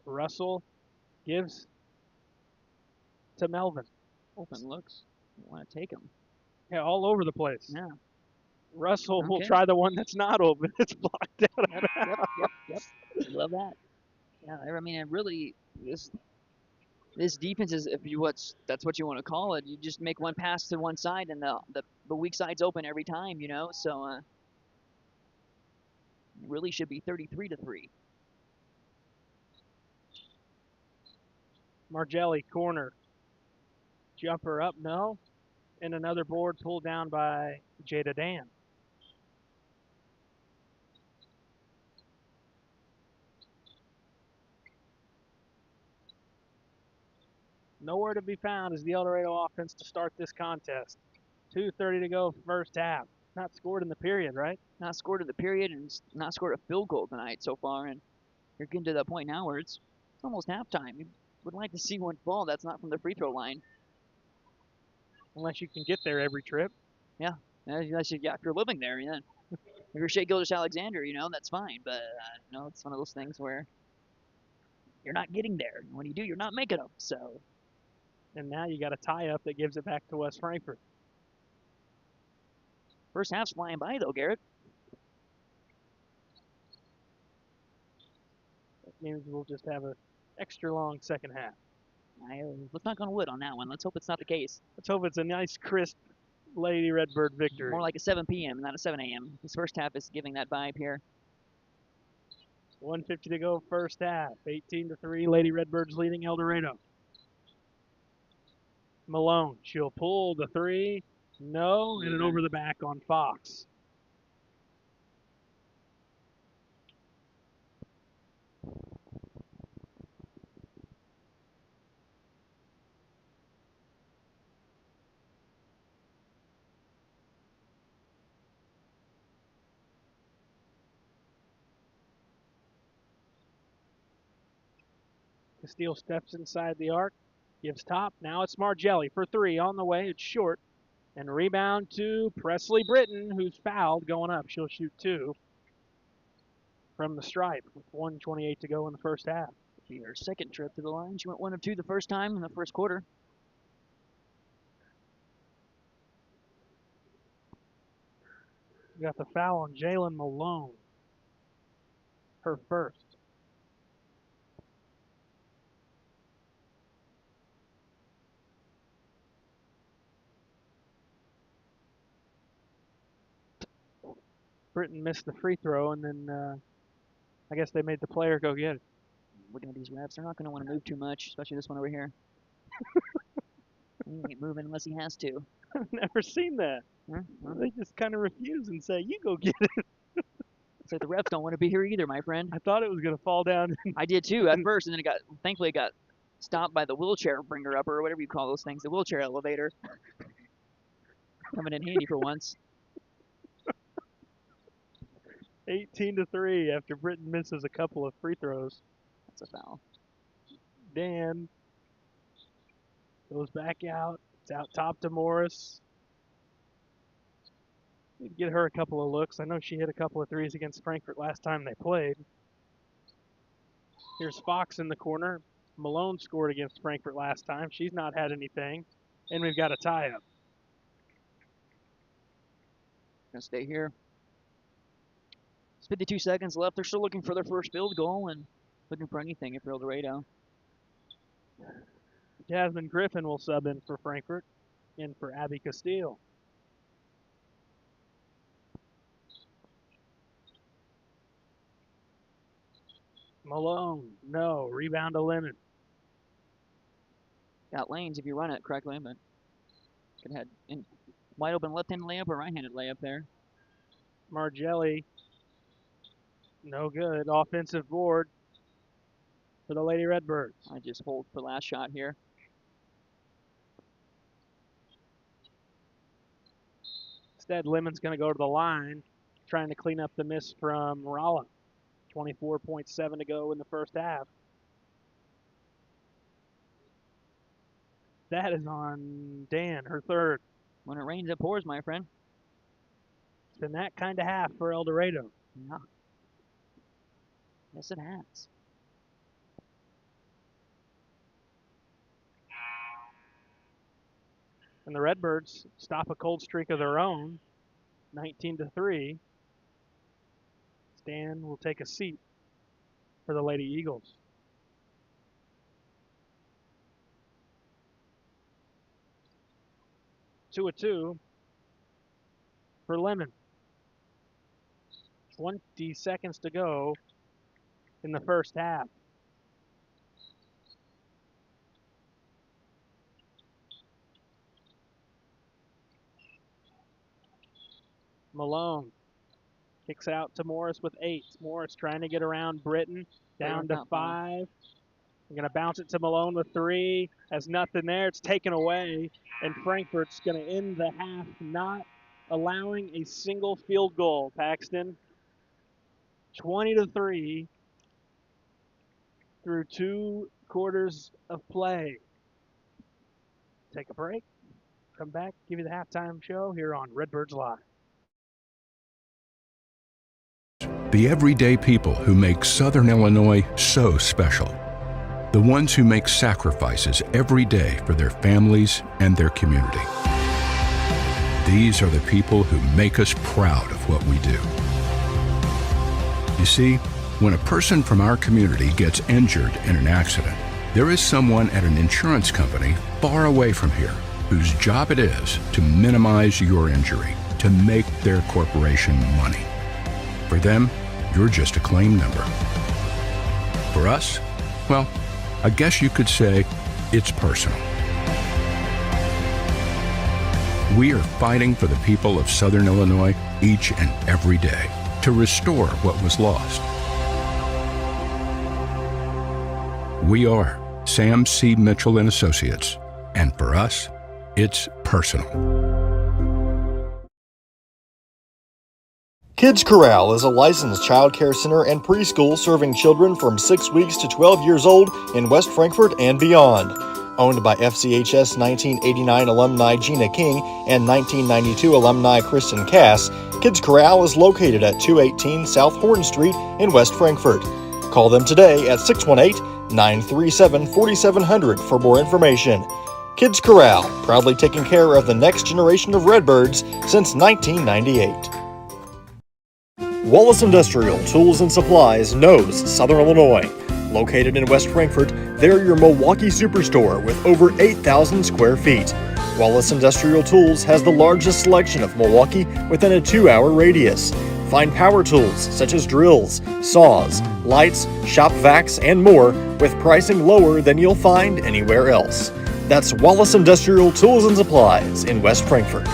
Russell gives to Melvin. Open looks. You want to take him. Yeah, all over the place. Yeah. Russell will try the one that's not open. It's blocked out. Yep. Love that. Yeah, I mean, it really, this defense is, that's what you want to call it. You just make one pass to one side, and the weak side's open every time, So it really should be 33-3. Margelli, corner. Jumper up, no. And another board pulled down by Jada Dan. Nowhere to be found is the Eldorado offense to start this contest. 2:30 to go, first half. Not scored in the period, right? Not scored in the period and not scored a field goal tonight so far. And you're getting to that point now where it's almost halftime. You would like to see one fall that's not from the free throw line. Unless you can get there every trip. Yeah, if you're living there, yeah. If you're Shea Gilgeous-Alexander, that's fine. But it's one of those things where you're not getting there. When you do, you're not making them. So. And now you got a tie-up that gives it back to West Frankfort. First half's flying by, though, Garrett. That means we'll just have an extra long second half. Let's knock on wood on that one. Let's hope it's not the case. Let's hope it's a nice, crisp Lady Redbird victory. More like a 7 p.m., not a 7 a.m. This first half is giving that vibe here. 1:50 to go, first half. 18-3, Lady Redbirds leading Eldorado. Malone, she'll pull the three. No, and it over the back on Fox. Castile steps inside the arc, gives top. Now it's Margelli for three on the way. It's short. And rebound to Presley Britton, who's fouled going up. She'll shoot two from the stripe with 1:28 to go in the first half. It'll be her second trip to the line. She went 1 of 2 the first time in the first quarter. We got the foul on Jalen Malone. Her first. Britton missed the free throw, and then I guess they made the player go get it. Looking at these refs, they're not going to want to move too much, especially this one over here. He ain't moving unless he has to. I've never seen that. Huh? They just kind of refuse and say, you go get it. It's like the refs don't want to be here either, my friend. I thought it was going to fall down. I did too at first, and then thankfully it got stopped by the wheelchair bringer upper, or whatever you call those things, the wheelchair elevator. Coming in handy for once. 18-3 after Britton misses a couple of free throws. That's a foul. Dan goes back out. It's out top to Morris. Need to get her a couple of looks. I know she hit a couple of threes against Frankfurt last time they played. Here's Fox in the corner. Malone scored against Frankfurt last time. She's not had anything. And we've got a tie-up. Gonna stay here. It's 52 seconds left. They're still looking for their first field goal and looking for anything if you're Eldorado. Jasmine Griffin will sub in for Frankfurt, in for Abby Castile. Malone, no. Rebound to Lemon. Got lanes if you run it correctly, but could have had wide open left-handed layup or right-handed layup there. Margelli, no good. Offensive board for the Lady Redbirds. I just hold for last shot here. Instead, Lemon's going to go to the line, trying to clean up the miss from Rala. 24.7 to go in the first half. That is on Dan, her third. When it rains, it pours, my friend. It's been that kind of half for Eldorado. Yeah. Yes, it has. And the Redbirds stop a cold streak of their own, 19-3. Stan will take a seat for the Lady Eagles. Two a two for Lemon. 20 seconds to go in the first half. Malone kicks out to Morris with 8. Morris trying to get around Britton, down to 5. They're going to bounce it to Malone with 3. Has nothing there. It's taken away, and Frankfurt's going to end the half not allowing a single field goal. Paxton, 20-3 through 2 quarters of play. Take a break. Come back, give you the halftime show here on Redbirds Live. The everyday people who make Southern Illinois so special. The ones who make sacrifices every day for their families and their community. These are the people who make us proud of what we do. You see, when a person from our community gets injured in an accident, there is someone at an insurance company far away from here whose job it is to minimize your injury, to make their corporation money. For them, you're just a claim number. For us, well, I guess you could say it's personal. We are fighting for the people of Southern Illinois each and every day to restore what was lost. We are Sam C. Mitchell and Associates, and for us, it's personal. Kids Corral is a licensed child care center and preschool serving children from 6 weeks to 12 years old in West Frankfort and beyond. Owned by FCHS 1989 alumni Gina King and 1992 alumni Kristen Cass, Kids Corral is located at 218 South Horn Street in West Frankfort. Call them today at 618-937-4700 for more information. Kids Corral, proudly taking care of the next generation of Redbirds since 1998. Wallace Industrial Tools and Supplies knows Southern Illinois. Located in West Frankfort, they're your Milwaukee superstore with over 8,000 square feet. Wallace Industrial Tools has the largest selection of Milwaukee within a 2-hour radius. Find power tools such as drills, saws, lights, shop vacs, and more with pricing lower than you'll find anywhere else. That's Wallace Industrial Tools and Supplies in West Frankfort.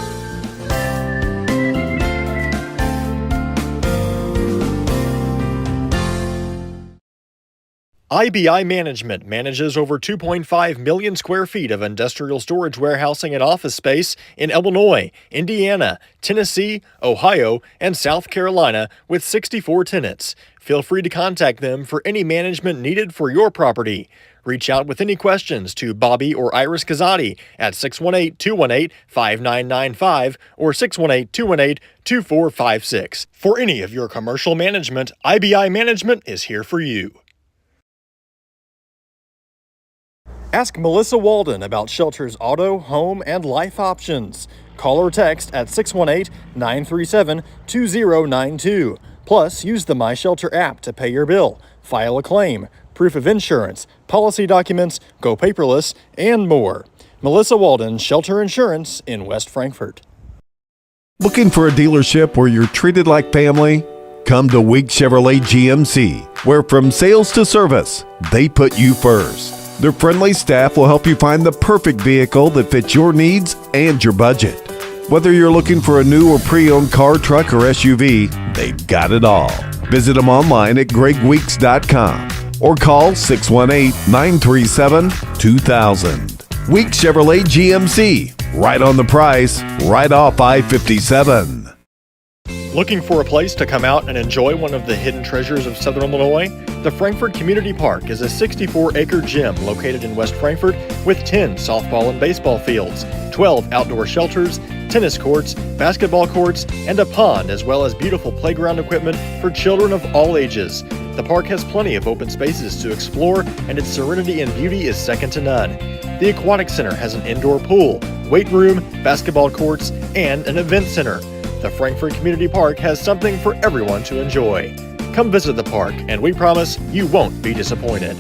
IBI Management manages over 2.5 million square feet of industrial storage warehousing and office space in Illinois, Indiana, Tennessee, Ohio, and South Carolina with 64 tenants. Feel free to contact them for any management needed for your property. Reach out with any questions to Bobby or Iris Kazadi at 618-218-5995 or 618-218-2456. For any of your commercial management, IBI Management is here for you. Ask Melissa Walden about Shelter's auto, home, and life options. Call or text at 618-937-2092. Plus, use the My Shelter app to pay your bill, file a claim, proof of insurance, policy documents, go paperless, and more. Melissa Walden, Shelter Insurance in West Frankfort. Looking for a dealership where you're treated like family? Come to Week Chevrolet GMC, where from sales to service, they put you first. Their friendly staff will help you find the perfect vehicle that fits your needs and your budget. Whether you're looking for a new or pre-owned car, truck, or SUV, they've got it all. Visit them online at gregweeks.com or call 618-937-2000. Week Chevrolet GMC, right on the price, right off I-57. Looking for a place to come out and enjoy one of the hidden treasures of Southern Illinois? The Frankfort Community Park is a 64-acre gym located in West Frankfort with 10 softball and baseball fields, 12 outdoor shelters, tennis courts, basketball courts, and a pond, as well as beautiful playground equipment for children of all ages. The park has plenty of open spaces to explore, and its serenity and beauty is second to none. The Aquatic Center has an indoor pool, weight room, basketball courts, and an event center. The Frankfort Community Park has something for everyone to enjoy. Come visit the park, and we promise you won't be disappointed.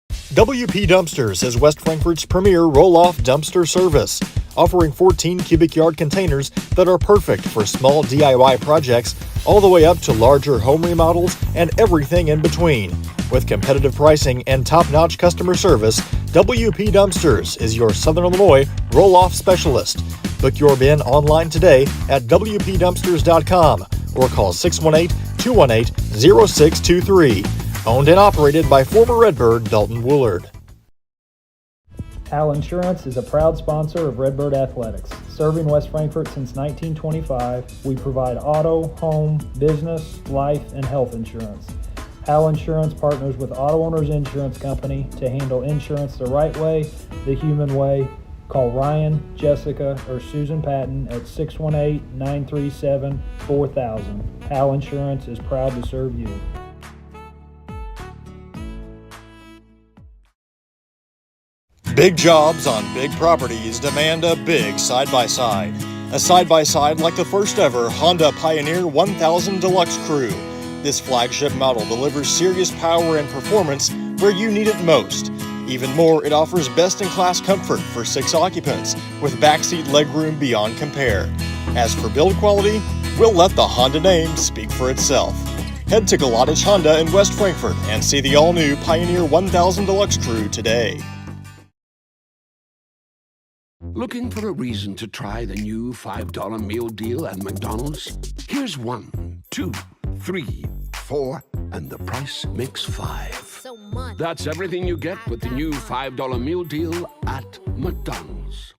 WP Dumpsters is West Frankfort's premier roll-off dumpster service, offering 14 cubic yard containers that are perfect for small DIY projects all the way up to larger home remodels and everything in between. With competitive pricing and top-notch customer service, WP Dumpsters is your Southern Illinois roll-off specialist. Book your bin online today at wpdumpsters.com or call 618-218-0623. Owned and operated by former Redbird Dalton Woolard. Al Insurance is a proud sponsor of Redbird Athletics. Serving West Frankfort since 1925, we provide auto, home, business, life, and health insurance. Al Insurance partners with Auto Owners Insurance Company to handle insurance the right way, the human way. Call Ryan, Jessica, or Susan Patton at 618-937-4000. Al Insurance is proud to serve you. Big jobs on big properties demand a big side-by-side. A side-by-side like the first ever Honda Pioneer 1000 Deluxe Crew. This flagship model delivers serious power and performance where you need it most. Even more, it offers best-in-class comfort for 6 occupants with backseat legroom beyond compare. As for build quality, we'll let the Honda name speak for itself. Head to Galatich Honda in West Frankfort and see the all-new Pioneer 1000 Deluxe Crew today. Looking for a reason to try the new $5 meal deal at McDonald's? Here's 1, 2, 3, 4, and the price makes 5. That's everything you get with the new $5 meal deal at McDonald's.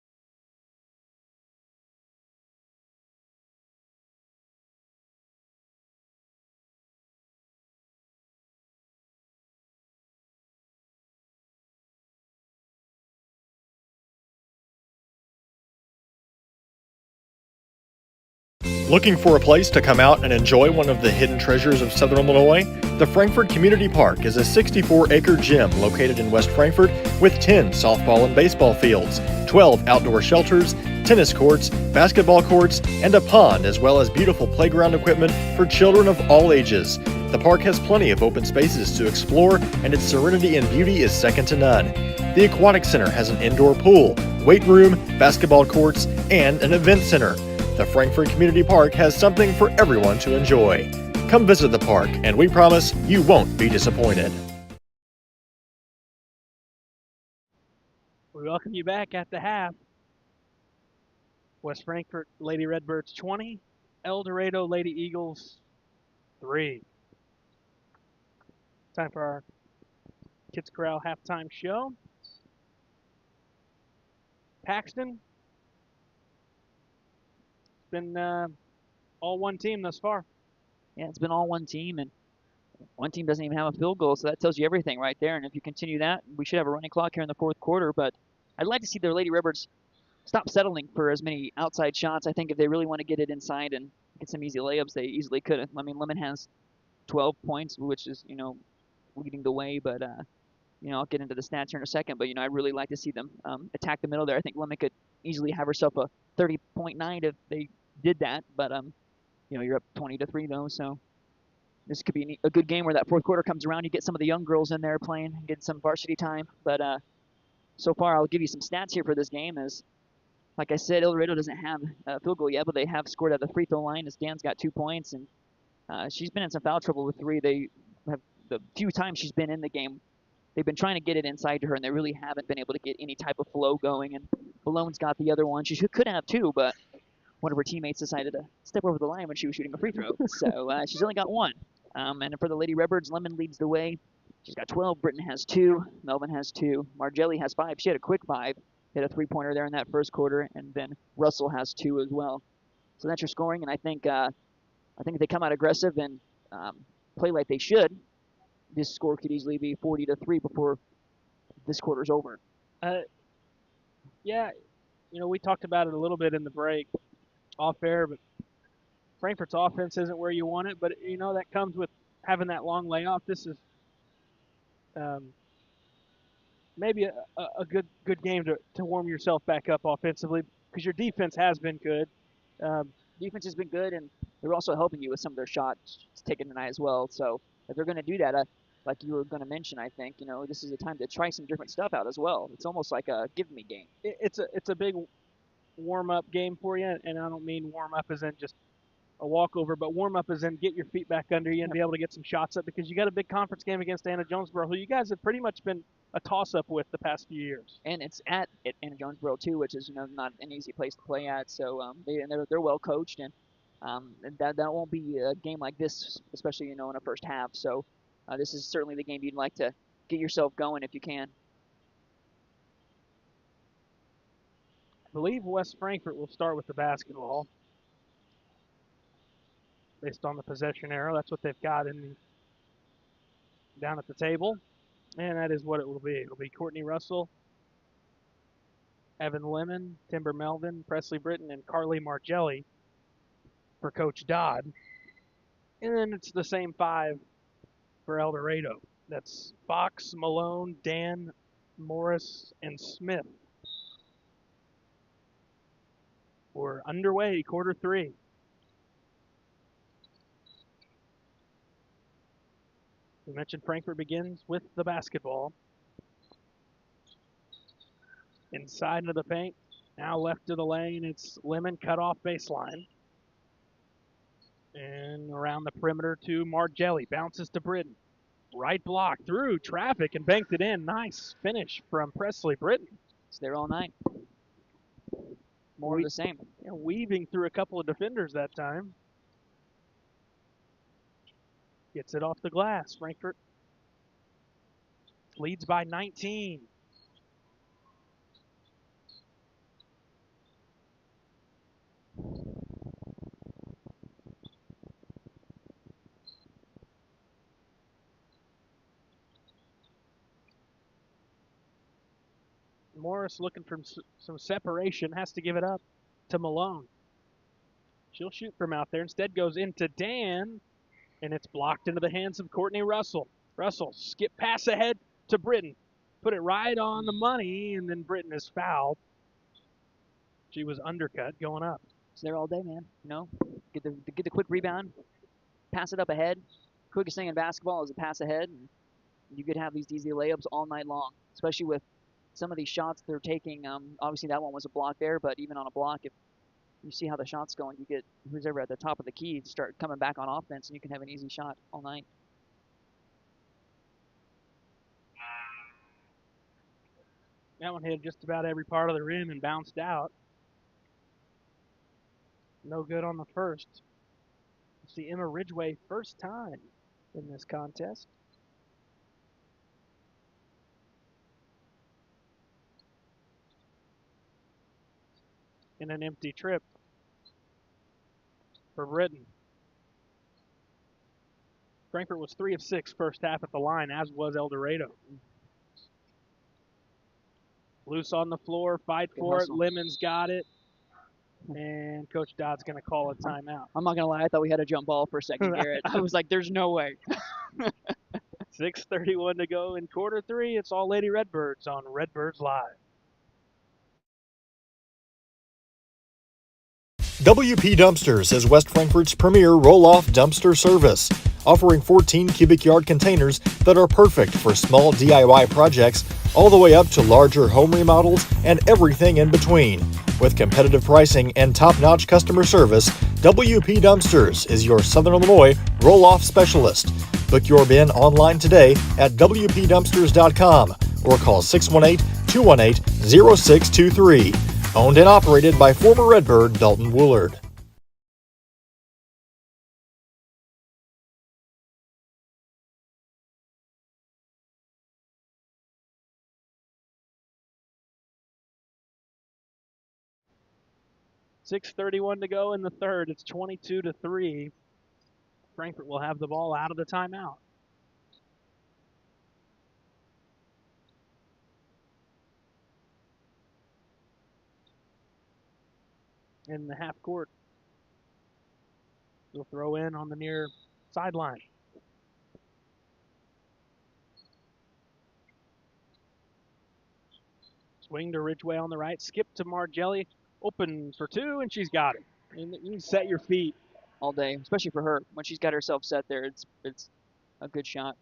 Looking for a place to come out and enjoy one of the hidden treasures of Southern Illinois? The Frankfort Community Park is a 64-acre gym located in West Frankfort with 10 softball and baseball fields, 12 outdoor shelters, tennis courts, basketball courts, and a pond, as well as beautiful playground equipment for children of all ages. The park has plenty of open spaces to explore, and its serenity and beauty is second to none. The Aquatic Center has an indoor pool, weight room, basketball courts, and an event center. The Frankfort Community Park has something for everyone to enjoy. Come visit the park, and we promise you won't be disappointed. We welcome you back at the half. West Frankfort Lady Redbirds 20, Eldorado Lady Eagles 3. Time for our Kids Corral halftime show. Paxton. It's been all one team thus far. Yeah, it's been all one team, and one team doesn't even have a field goal, so that tells you everything right there. And if you continue that, we should have a running clock here in the fourth quarter. But I'd like to see the Lady Redbirds stop settling for as many outside shots. I think if they really want to get it inside and get some easy layups, they easily could. I mean, Lemon has 12 points, which is, leading the way. But, I'll get into the stats here in a second. But, I'd really like to see them attack the middle there. I think Lemon could easily have herself a 30.9 if they did that. But, you're up 20-3, though, so this could be a good game where that fourth quarter comes around. You get some of the young girls in there playing, get some varsity time. But so far, I'll give you some stats here for this game. As like I said, Eldorado doesn't have a field goal yet, but they have scored at the free throw line. As Dan's got 2 points, and she's been in some foul trouble with 3. They have the few times she's been in the game, they've been trying to get it inside to her, and they really haven't been able to get any type of flow going. And Ballone's got the other one. She could have 2, but one of her teammates decided to step over the line when she was shooting a free throw. So she's only got 1. And for the Lady Redbirds, Lemon leads the way. She's got 12. Britton has 2. Melvin has 2. Margelli has 5. She had a quick 5. Hit a 3-pointer there in that first quarter. And then Russell has 2 as well. So that's your scoring. And I think if they come out aggressive and play like they should, this score could easily be 40-3 before this quarter's over. Yeah, we talked about it a little bit in the break off air, but Frankfurt's offense isn't where you want it, but that comes with having that long layoff. This is maybe a good game to warm yourself back up offensively, because your defense has been good. Defense has been good, and they're also helping you with some of their shots taken tonight as well. So if they're going to do that, like you were going to mention, I think this is a time to try some different stuff out as well. It's almost like a give me game. It's a big warm up game for you, and I don't mean warm up as in just a walkover, but warm-up is then get your feet back under you and be able to get some shots up because you got a big conference game against Anna Jonesboro, who you guys have pretty much been a toss-up with the past few years. And it's at Anna Jonesboro too, which is not an easy place to play at. So they're well coached, and that won't be a game like this, especially in a first half. So this is certainly the game you'd like to get yourself going if you can. I believe West Frankfort will start with the basketball based on the possession arrow. That's what they've got down at the table, and that is what it will be. It'll be Courtney Russell, Evan Lemon, Timber Melvin, Presley Britton, and Carly Margelli for Coach Dodd. And then it's the same five for Eldorado. That's Fox, Malone, Dan, Morris, and Smith. We're underway, quarter three. We mentioned Frankfurt begins with the basketball. Inside into the paint. Now left to the lane. It's Lemon cut off baseline. And around the perimeter to Margelli. Bounces to Britton. Right block through traffic and banked it in. Nice finish from Presley Britton. It's there all night. More of the same. Yeah, weaving through a couple of defenders that time. Gets it off the glass. Frankfurt leads by 19. Morris looking for some separation, has to give it up to Malone. She'll shoot from out there. Instead goes into Dan, and it's blocked into the hands of Courtney Russell. Russell, skip pass ahead to Britton. Put it right on the money, and then Britton is fouled. She was undercut going up. It's there all day, man. Get the quick rebound, pass it up ahead. Quickest thing in basketball is a pass ahead, and you could have these easy layups all night long, especially with some of these shots they're taking. Obviously, that one was a block there, but even on a block, if you see how the shot's going, you get who's ever at the top of the key to start coming back on offense, and you can have an easy shot all night. That one hit just about every part of the rim and bounced out. No good on the first. See Emma Ridgway first time in this contest. In an empty trip for Britton. Frankfurt was 3 of 6 first half at the line, as was Eldorado. Loose on the floor, fight for it. Lemon's got it. And Coach Dodd's going to call a timeout. I'm not going to lie, I thought we had a jump ball for a second, Garrett. I was like, there's no way. 6:31 to go in quarter three. It's all Lady Redbirds on Redbirds Live. WP Dumpsters is West Frankfort's premier roll-off dumpster service, offering 14 cubic yard containers that are perfect for small DIY projects all the way up to larger home remodels and everything in between. With competitive pricing and top-notch customer service, WP Dumpsters is your Southern Illinois roll-off specialist. Book your bin online today at WPDumpsters.com or call 618-218-0623. Owned and operated by former Redbird Dalton Woolard. .6:31 to go in the third. It's 22-3. Frankfurt will have the ball out of the timeout. In the half court. He'll throw in on the near sideline. Swing to Ridgway on the right. Skip to Margelli. Open for two, and she's got it. And you can set your feet all day, especially for her. When she's got herself set there, it's a good shot.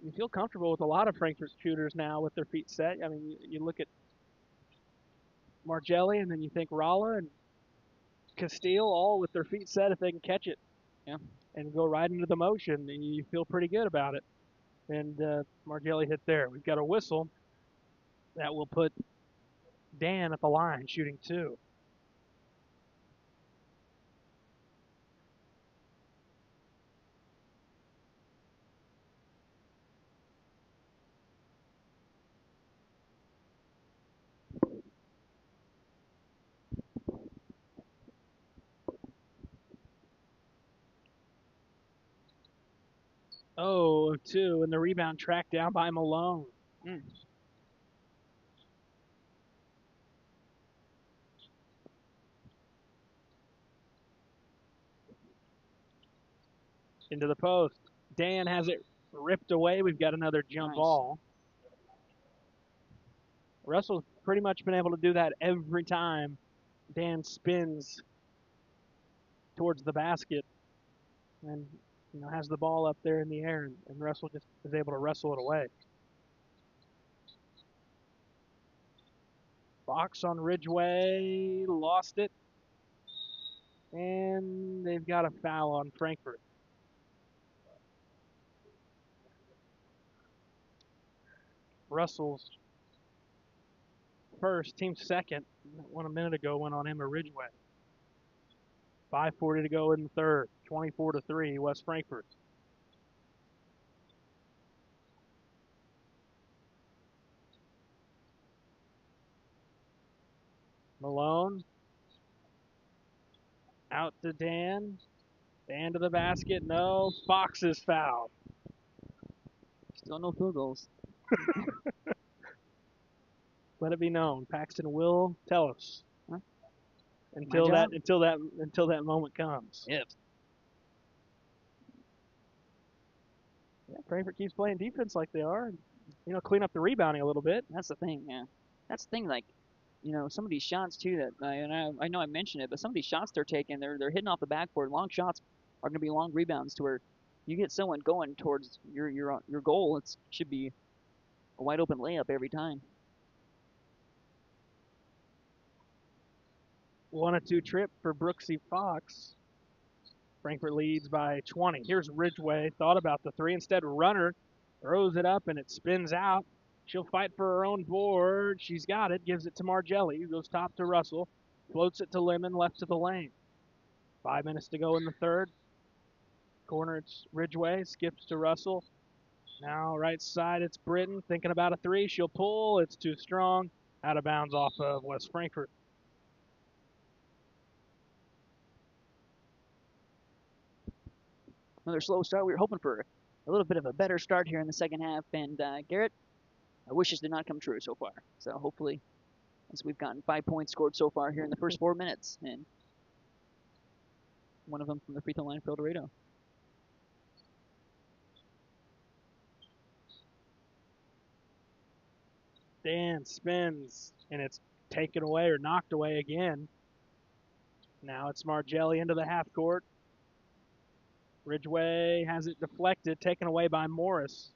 You feel comfortable with a lot of Frankfurt shooters now with their feet set. I mean, you look at Margelli, and then you think Rolla, and Castile, all with their feet set if they can catch it. Yeah. And go right into the motion, and you feel pretty good about it. And Margelli hit there. We've got a whistle that will put Dan at the line, shooting 2. Oh, 2, and the rebound tracked down by Malone. Into the post. Dan has it ripped away. We've got another jump ball. Russell's pretty much been able to do that every time Dan spins towards the basket and has the ball up there in the air, and Russell just is able to wrestle it away. Fox on Ridgeway, lost it. And they've got a foul on Frankfurt. Russell's first, team second. One a minute ago went on Emma Ridgeway. 5:40 to go in the third. 24-3, West Frankfurt. Malone. Out to Dan. Dan to the basket. No. Fox is fouled. Still no field goals. Let it be known. Paxton will tell us. Huh? Until that moment comes. Yep. Yeah, Frankfurt keeps playing defense like they are. Clean up the rebounding a little bit. That's the thing, yeah. That's the thing, like, some of these shots too that I know I mentioned it, but some of these shots they're taking, they're hitting off the backboard. Long shots are going to be long rebounds to where you get someone going towards your goal. It should be a wide open layup every time. 1-2 trip for Brooksy Fox. Frankfurt leads by 20. Here's Ridgeway. Thought about the 3. Instead, Runner throws it up and it spins out. She'll fight for her own board. She's got it. Gives it to Margelli, who goes top to Russell. Floats it to Lemon, left to the lane. 5 minutes to go in the third. Corner, it's Ridgeway. Skips to Russell. Now right side, it's Britton. Thinking about a 3. She'll pull. It's too strong. Out of bounds off of West Frankfurt. Another slow start. We were hoping for a little bit of a better start here in the second half. And Garrett, our wishes did not come true so far. So hopefully, as we've gotten 5 points scored so far here in the first 4 minutes. And one of them from the free throw line for Eldorado. Dan spins, and it's taken away or knocked away again. Now it's Margelli into the half court. Ridgeway has it deflected, taken away by Morris.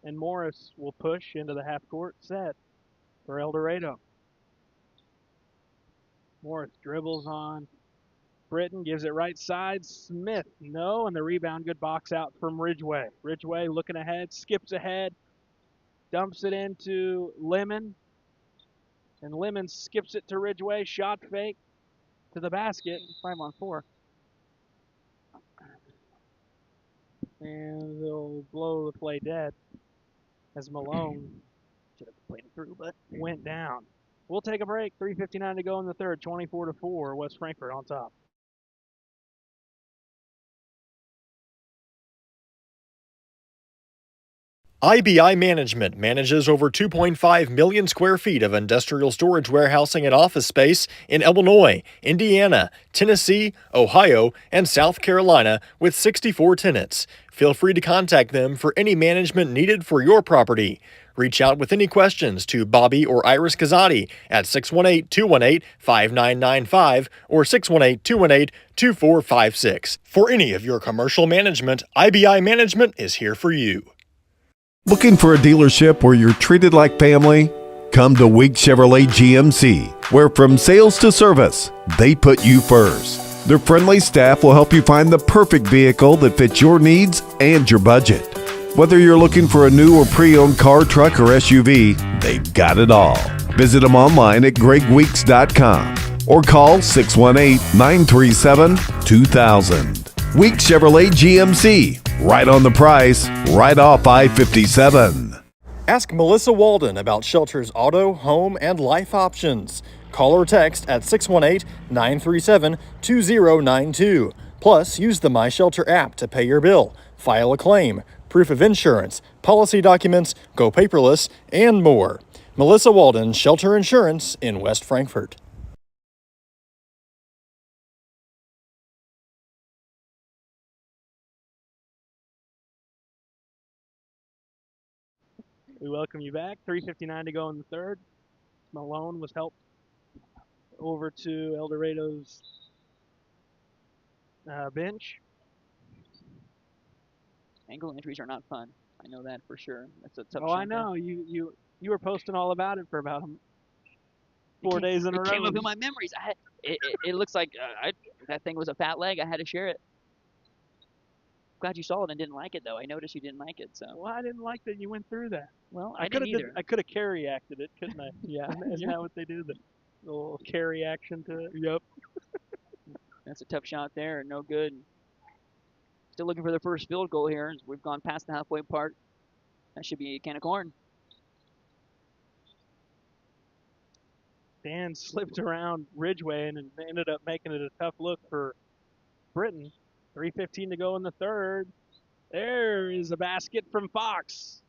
And Morris will push into the half court set for Eldorado. Morris dribbles on Britton, gives it right side. Smith, no, and the rebound, good box out from Ridgeway. Ridgeway looking ahead, skips ahead, dumps it into Lemon. And Lemon skips it to Ridgeway, shot fake to the basket. 5-on-4. And they'll blow the play dead as Malone Should have played it through, but went down. We'll take a break. 3:59 to go in the third. 24-4. West Frankfurt on top. IBI Management manages over 2.5 million square feet of industrial storage warehousing and office space in Illinois, Indiana, Tennessee, Ohio, and South Carolina with 64 tenants. Feel free to contact them for any management needed for your property. Reach out with any questions to Bobby or Iris Kazadi at 618-218-5995 or 618-218-2456. For any of your commercial management, IBI Management is here for you. Looking for a dealership where you're treated like family? Come to Weeks Chevrolet GMC, where from sales to service, they put you first. Their friendly staff will help you find the perfect vehicle that fits your needs and your budget. Whether you're looking for a new or pre-owned car, truck, or SUV, they've got it all. Visit them online at gregweeks.com or call 618-937-2000. Weeks Chevrolet GMC, right on the price, right off I-57. Ask Melissa Walden about Shelter's auto, home, and life options. Call or text at 618-937-2092. Plus, use the My Shelter app to pay your bill, file a claim, proof of insurance, policy documents, go paperless, and more. Melissa Walden, Shelter Insurance in West Frankfort. We welcome you back. 3:59 to go in the third. Malone was helped over to Eldorado's bench. Ankle injuries are not fun. I know that for sure. That's a tough. Oh, I know. You were posting all about it for about 4 days in a row. It came up in my memories. It looks like that thing was a fat leg. I had to share it. Glad you saw it and didn't like it though. I noticed you didn't like it. So. Well, I didn't like that you went through that. Well, I didn't either. I could have carry acted it, couldn't I? Yeah. Isn't that what they do? The little carry action to it. Yep. That's a tough shot there. No good. Still looking for the first field goal here. We've gone past the halfway part. That should be a can of corn. Dan slipped around Ridgeway and ended up making it a tough look for Britton. 3:15 to go in the third. There is a basket from Fox.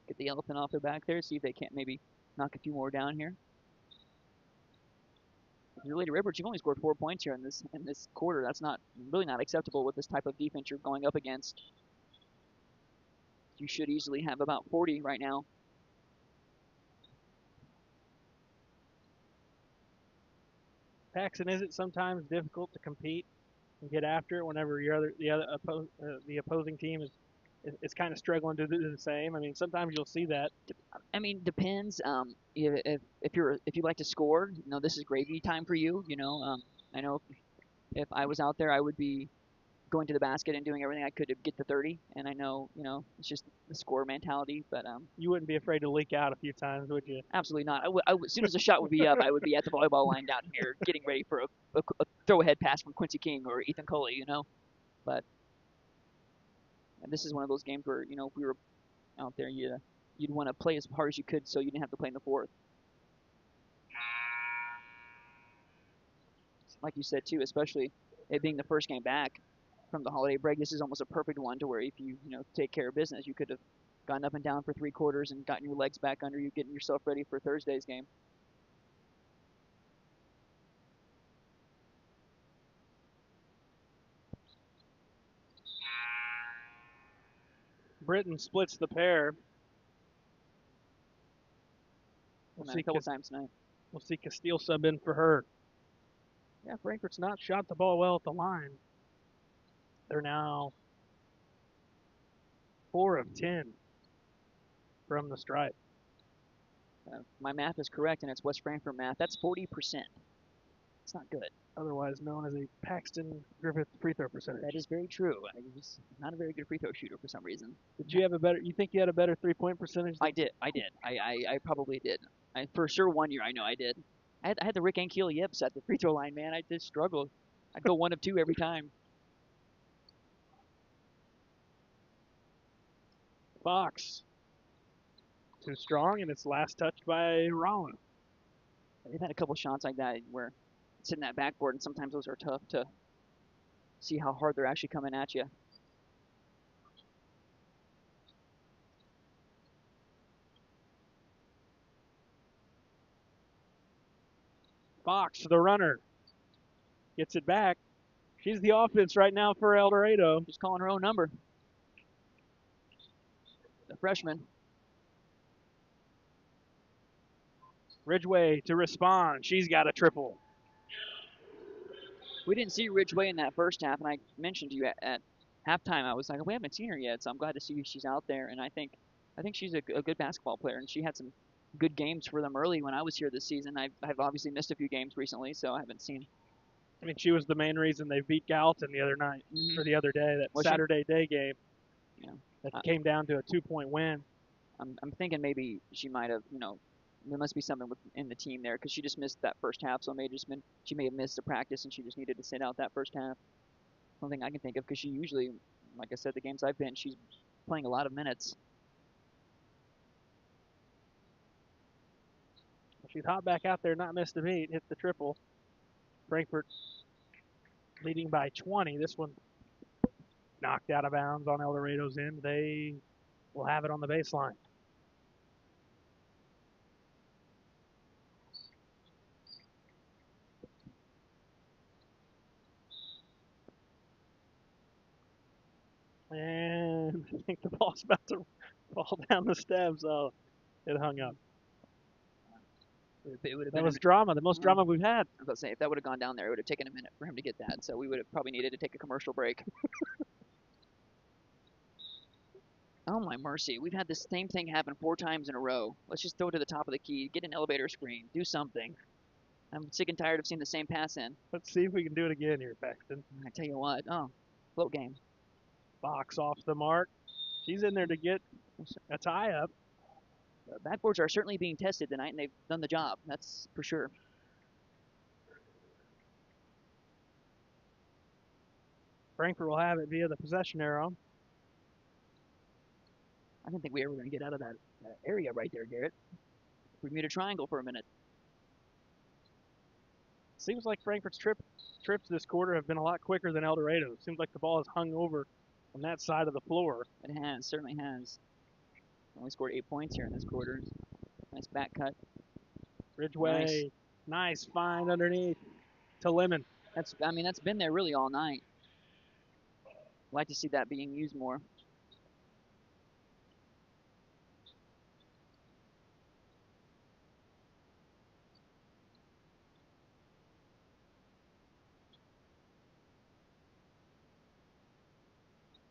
Get the elephant off their back there. See if they can't maybe knock a few more down here. Your Lady Redbirds, you've only scored 4 points here in this quarter. That's really not acceptable with this type of defense you're going up against. You should easily have about 40 right now. Paxton, is it sometimes difficult to compete and get after it whenever the opposing team is kind of struggling to do the same? I mean, sometimes you'll see that. I mean, depends. If you like to score, this is gravy time for you. I know if I was out there, I would be going to the basket and doing everything I could to get to 30. And I know, it's just the score mentality. But you wouldn't be afraid to leak out a few times, would you? Absolutely not. As soon as the shot would be up, I would be at the volleyball line down here, getting ready for a throw-ahead pass from Quincy King or Ethan Coley. But and this is one of those games where if we were out there, you'd want to play as hard as you could so you didn't have to play in the fourth. Like you said too, especially it being the first game back from the holiday break, this is almost a perfect one to where if you take care of business, you could have gone up and down for 3 quarters and gotten your legs back under you, getting yourself ready for Thursday's game. Britton splits the pair. We'll see a couple times tonight. We'll see Castile sub in for her. Yeah, Frankfurt's not shot the ball well at the line. They're now 4 of 10 from the stripe. My math is correct, and it's West Frankfurt math. That's 40%. It's not good. Otherwise known as a Paxton Griffith free throw percentage. That is very true. I was not a very good free throw shooter for some reason. Did you have a better? You think you had a better 3-point percentage? I did. I probably did. For sure, one year I know I did. I had the Rick Ankiel yips at the free throw line, man. I just struggled. I'd go 1 of 2 every time. Fox. Too strong, and it's last touched by Rollin. They've had a couple shots like that where it's in that backboard, and sometimes those are tough to see how hard they're actually coming at you. Fox, the runner, gets it back. She's the offense right now for Eldorado. Just calling her own number. The freshman. Ridgeway to respond. She's got a triple. We didn't see Ridgeway in that first half, and I mentioned to you at halftime, I was like, we haven't seen her yet, so I'm glad to see she's out there. And I think she's a good basketball player, and she had some good games for them early when I was here this season. I've obviously missed a few games recently, so I haven't seen. I mean, she was the main reason they beat Gallatin the other night, or the other day, that Was she? Saturday day game. Yeah. That came down to a 2-point win. I'm thinking maybe she might have, there must be something in the team there because she just missed that first half. So she may have missed a practice and she just needed to sit out that first half. Something I can think of because she usually, like I said, the games I've been, she's playing a lot of minutes. She's hot back out there, not missed a beat, hit the triple. Frankfurt leading by 20. This one knocked out of bounds on Eldorado's end. They will have it on the baseline. And I think the ball's about to fall down the steps. Oh, it hung up. That was drama, the most drama we've had. I was about to say, if that would have gone down there, it would have taken a minute for him to get that. So we would have probably needed to take a commercial break. Oh, my mercy. We've had the same thing happen 4 times in a row. Let's just throw it to the top of the key, get an elevator screen, do something. I'm sick and tired of seeing the same pass in. Let's see if we can do it again here, Paxton. I tell you what. Oh, float game. Box off the mark. She's in there to get a tie up. Backboards are certainly being tested tonight, and they've done the job. That's for sure. Frankfurt will have it via the possession arrow. I didn't think we were going to get out of that area right there, Garrett. Bermuda Triangle for a minute. Seems like Frankfurt's trips this quarter have been a lot quicker than Eldorado. Seems like the ball has hung over on that side of the floor. It has, certainly has. Only scored 8 points here in this quarter. Nice back cut. Ridgeway, nice find underneath to Lemon. That's been there really all night. Like to see that being used more.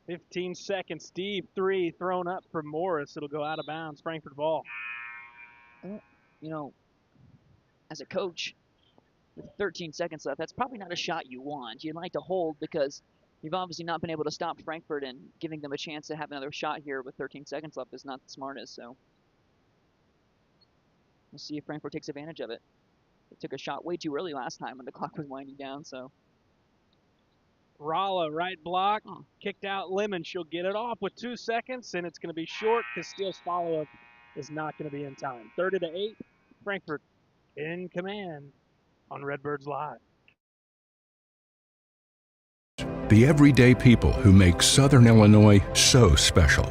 "15 seconds, deep three thrown up from Morris. It'll go out of bounds. Frankfurt ball." As a coach, with 13 seconds left, that's probably not a shot you want. You'd like to hold because you've obviously not been able to stop Frankfurt, and giving them a chance to have another shot here with 13 seconds left is not the smartest. So we'll see if Frankfurt takes advantage of it. They took a shot way too early last time when the clock was winding down. So Rala, right block, kicked out Lemon. She'll get it off with 2 seconds, and it's going to be short because Steele's follow-up is not going to be in time. 30-8, Frankfurt in command on Redbirds Live. The everyday people who make Southern Illinois so special.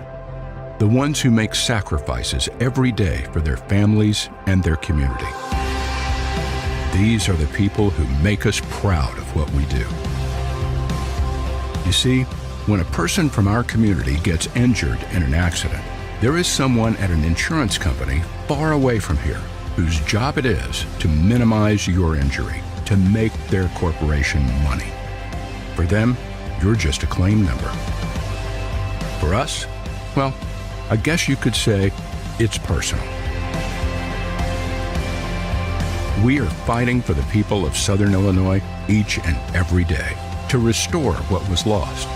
The ones who make sacrifices every day for their families and their community. These are the people who make us proud of what we do. You see, when a person from our community gets injured in an accident, there is someone at an insurance company far away from here whose job it is to minimize your injury, to make their corporation money. For them, you're just a claim number. For us, well, I guess you could say it's personal. We are fighting for the people of Southern Illinois each and every day to restore what was lost.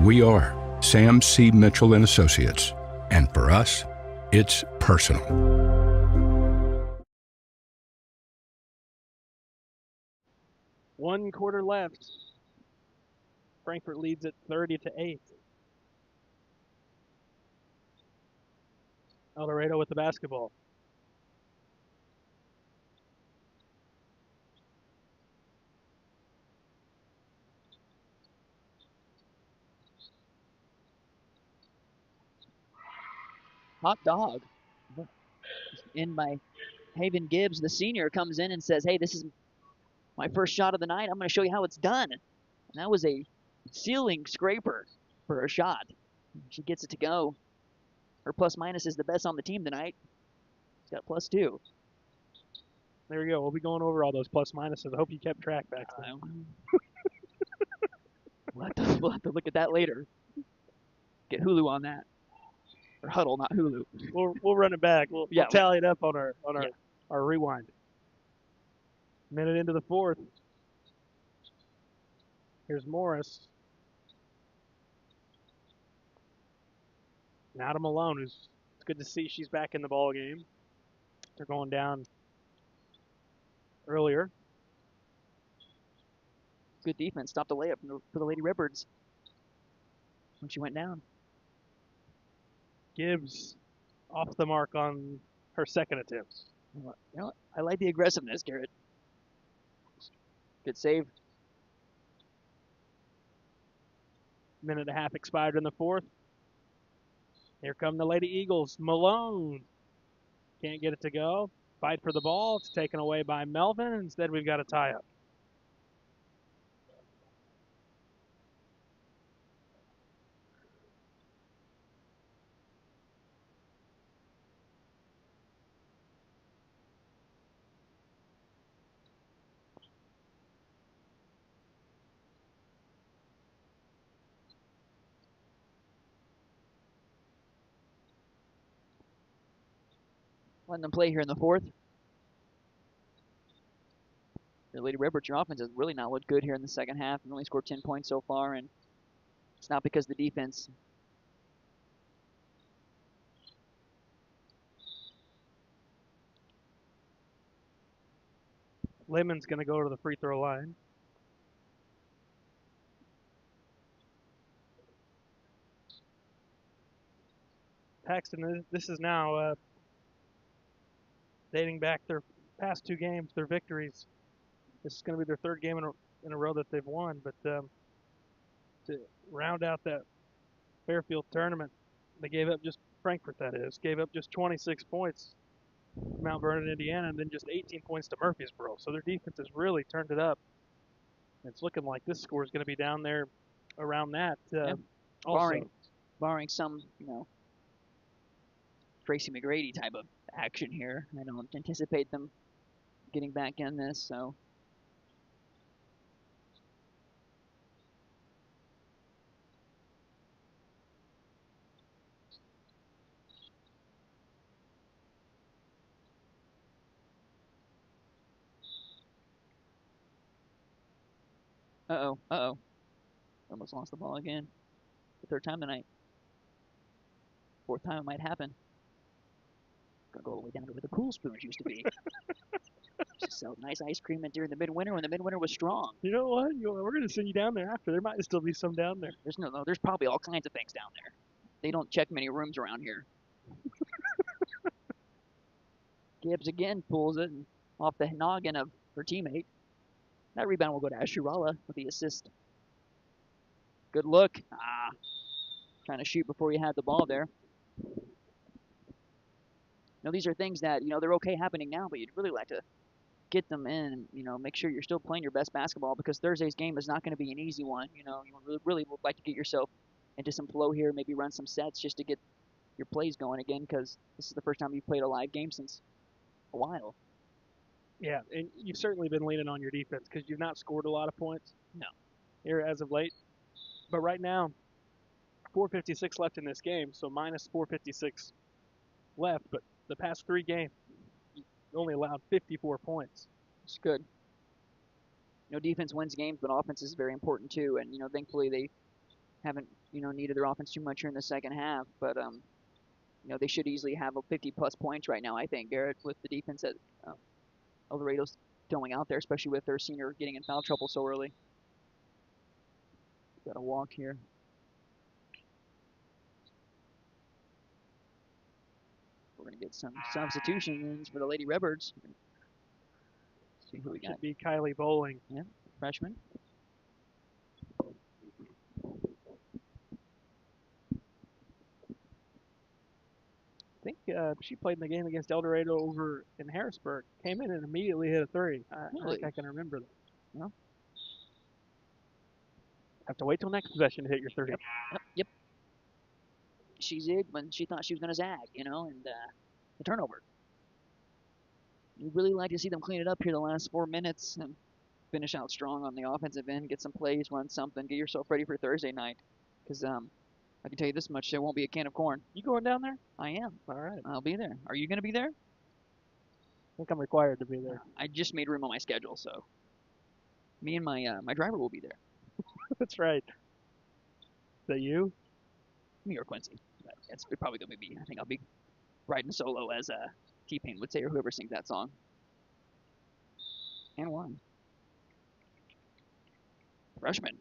We are Sam C. Mitchell and Associates, and for us, it's personal. One quarter left. Frankfurt leads at 30-8. Eldorado with the basketball. hot dog. In by Haven Gibbs, the senior, comes in and says, hey, this is my first shot of the night. I'm going to show you how it's done. And that was a ceiling scraper for a shot. She gets it to go. Her plus minus is the best on the team tonight. She's got +2. There we go. We'll be going over all those plus minuses. I hope you kept track back then. we'll have to look at that later. Get Hulu on that. Or Huddle, not Hulu. We'll run it back. We'll tally it up on our rewind. Minute into the fourth. Here's Morris. Now to Malone, it's good to see she's back in the ball game. They're going down earlier. Good defense. Stopped the layup for the Lady Redbirds when she went down. Gibbs off the mark on her second attempt. You know what? I like the aggressiveness, Garrett. Good save. Minute and a half expired in the fourth. Here come the Lady Eagles. Malone can't get it to go. Fight for the ball. It's taken away by Melvin. Instead, we've got a tie-up. Letting them play here in the fourth. The Lady Redbirds, your offense has really not looked good here in the second half. You've only scored 10 points so far, and it's not because of the defense. Lemon's going to go to the free throw line. Paxton, this is now dating back their past two games, their victories. This is going to be their third game in a row that they've won. But to round out that Fairfield tournament, they gave up Frankfort, that is, gave up just 26 points to Mount Vernon, Indiana, and then just 18 points to Murfreesboro. So their defense has really turned it up. It's looking like this score is going to be down there around that. Barring some, Tracy McGrady type of action here. I don't anticipate them getting back in this, so. Uh-oh. Almost lost the ball again. The third time tonight. Fourth time it might happen. Gonna go all the way down to where the Cool Spoons used to be. Used to sell nice ice cream during the midwinter when the midwinter was strong. You know what? We're going to send you down there after. There might still be some down there. There's probably all kinds of things down there. They don't check many rooms around here. Gibbs again pulls it off the noggin of her teammate. That rebound will go to Ashurala with the assist. Good look. Trying to shoot before you had the ball there. These are things that, they're okay happening now, but you'd really like to get them in and, make sure you're still playing your best basketball because Thursday's game is not going to be an easy one. You really would like to get yourself into some flow here, maybe run some sets just to get your plays going again because this is the first time you've played a live game since a while. Yeah, and you've certainly been leaning on your defense because you've not scored a lot of points. No. Here as of late. But right now, 4:56 left in this game, so minus 4:56 left. But the past three games, you only allowed 54 points. It's good. Defense wins games, but offense is very important too. And, thankfully they haven't, needed their offense too much here in the second half. But, they should easily have a 50-plus points right now, I think, Garrett, with the defense that Eldorado's throwing out there, especially with their senior getting in foul trouble so early. Got a walk here. We're going to get some substitutions for the Lady Redbirds. See who we got. Should be Kylie Bowling. Yeah, freshman. I think she played in the game against Eldorado over in Harrisburg. Came in and immediately hit a three. I think I can remember that. No. Have to wait till next possession to hit your 30. Yep. She zigged when she thought she was going to zag, and the turnover. You'd really like to see them clean it up here the last 4 minutes. And finish out strong on the offensive end, get some plays, run something, get yourself ready for Thursday night. Because I can tell you this much, there won't be a can of corn. You going down there? I am. All right. I'll be there. Are you going to be there? I think I'm required to be there. I just made room on my schedule, so me and my driver will be there. That's right. Is that you? Me or Quincy. But it's probably going to be me. I think I'll be riding solo, as T-Pain would say, or whoever sings that song. And one. Freshman.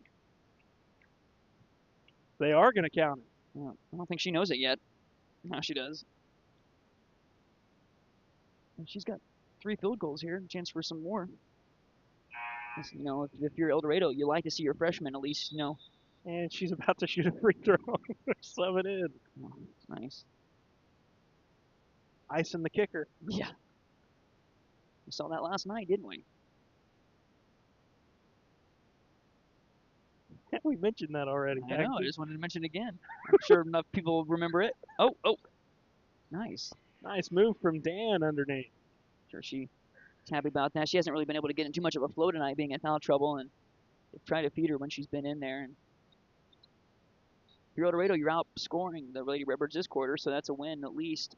They are going to count it. Well, I don't think she knows it yet. Now she does. And she's got 3 field goals here. Chance for some more. You know, if you're Eldorado, you like to see your freshman at least, you know. And she's about to shoot a free throw. Sub it in. Oh, nice. Icing the kicker. Yeah. We saw that last night, didn't we? We mentioned that already. I know. I just wanted to mention it again. I'm sure enough people will remember it. Oh. Nice. Nice move from Dan underneath. Sure she's happy about that. She hasn't really been able to get in too much of a flow tonight, being in foul trouble, and they've tried to feed her when she's been in there. And if you're Eldorado, you're outscoring the Lady Redbirds this quarter, so that's a win at least.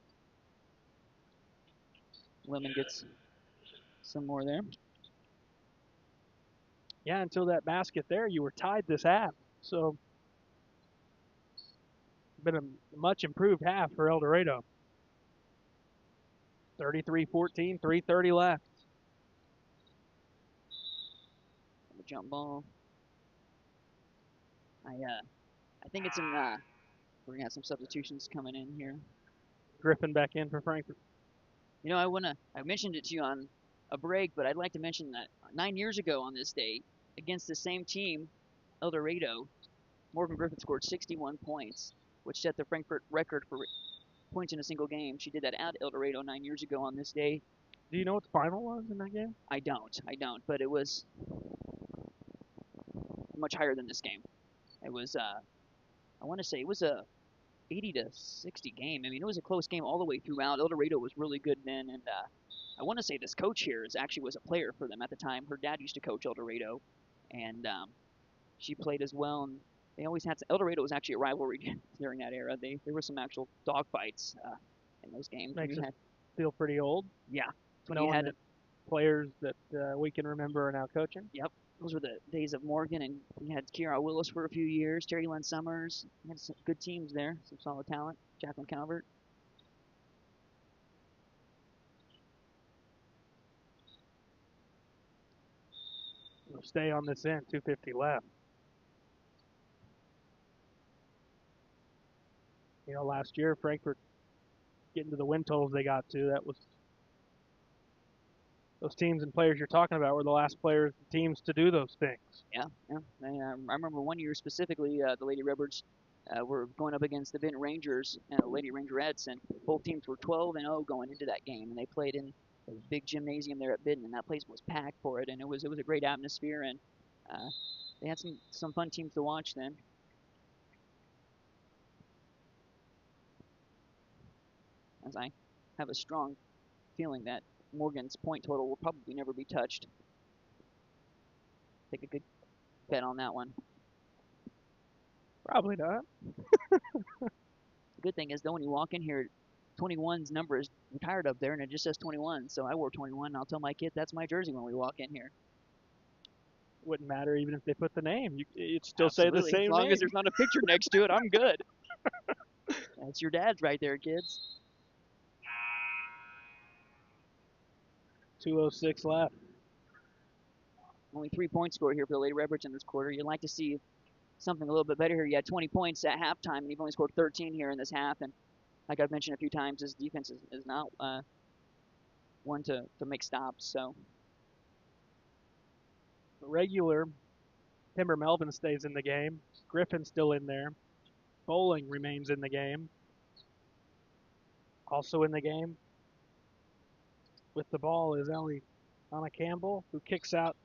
Lemon gets some more there. Yeah, until that basket there, you were tied this half. So, been a much improved half for Eldorado. 33-14, 3:30 left. The jump ball. I think it's in. We're gonna have some substitutions coming in here. Griffin back in for Frankfurt. You know, I mentioned it to you on a break, but I'd like to mention that 9 years ago on this day, against the same team, Eldorado, Morgan Griffin scored 61 points, which set the Frankfurt record for points in a single game. She did that at Eldorado 9 years ago on this day. Do you know what the final was in that game? I don't, but it was much higher than this game. It was, I want to say it was a 80-60 game. I mean, it was a close game all the way throughout. Eldorado was really good then, and I want to say this coach here was a player for them at the time. Her dad used to coach Eldorado, and she played as well. And they always had Eldorado was actually a rivalry during that era. There were some actual dogfights in those games. Makes us feel pretty old. Yeah, when you had players that we can remember are now coaching. Yep. Those were the days of Morgan, and you had Kiara Willis for a few years, Terry Lynn Summers. You had some good teams there, some solid talent. Jacqueline Calvert. We'll stay on this end, 2:50 left. You know, last year, Frankfurt getting to the win totals they got to, that was those teams and players you're talking about were the last teams to do those things. Yeah. I remember one year specifically, the Lady Redbirds were going up against the Benton Rangers and the Lady Rangerettes, and both teams were 12-0 going into that game, and they played in a big gymnasium there at Benton, and that place was packed for it, and it was a great atmosphere, and they had some fun teams to watch then. As I have a strong feeling that Morgan's point total will probably never be touched. Take a good bet on that one. Probably not. The good thing is, though, when you walk in here, 21's number is retired up there, and it just says 21. So I wore 21, and I'll tell my kid that's my jersey when we walk in here. Wouldn't matter even if they put the name. You'd still say the same as long name. as there's not a picture next to it, I'm good. That's your dad's right there, kids. 2:06 left. Only 3 points scored here for the Lady Redbirds in this quarter. You'd like to see something a little bit better here. You had 20 points at halftime, and you've only scored 13 here in this half. And like I've mentioned a few times, this defense is not one to make stops. So Regular, Timber Melvin stays in the game. Griffin's still in there. Bowling remains in the game. Also in the game with the ball is Anna Campbell, who kicks out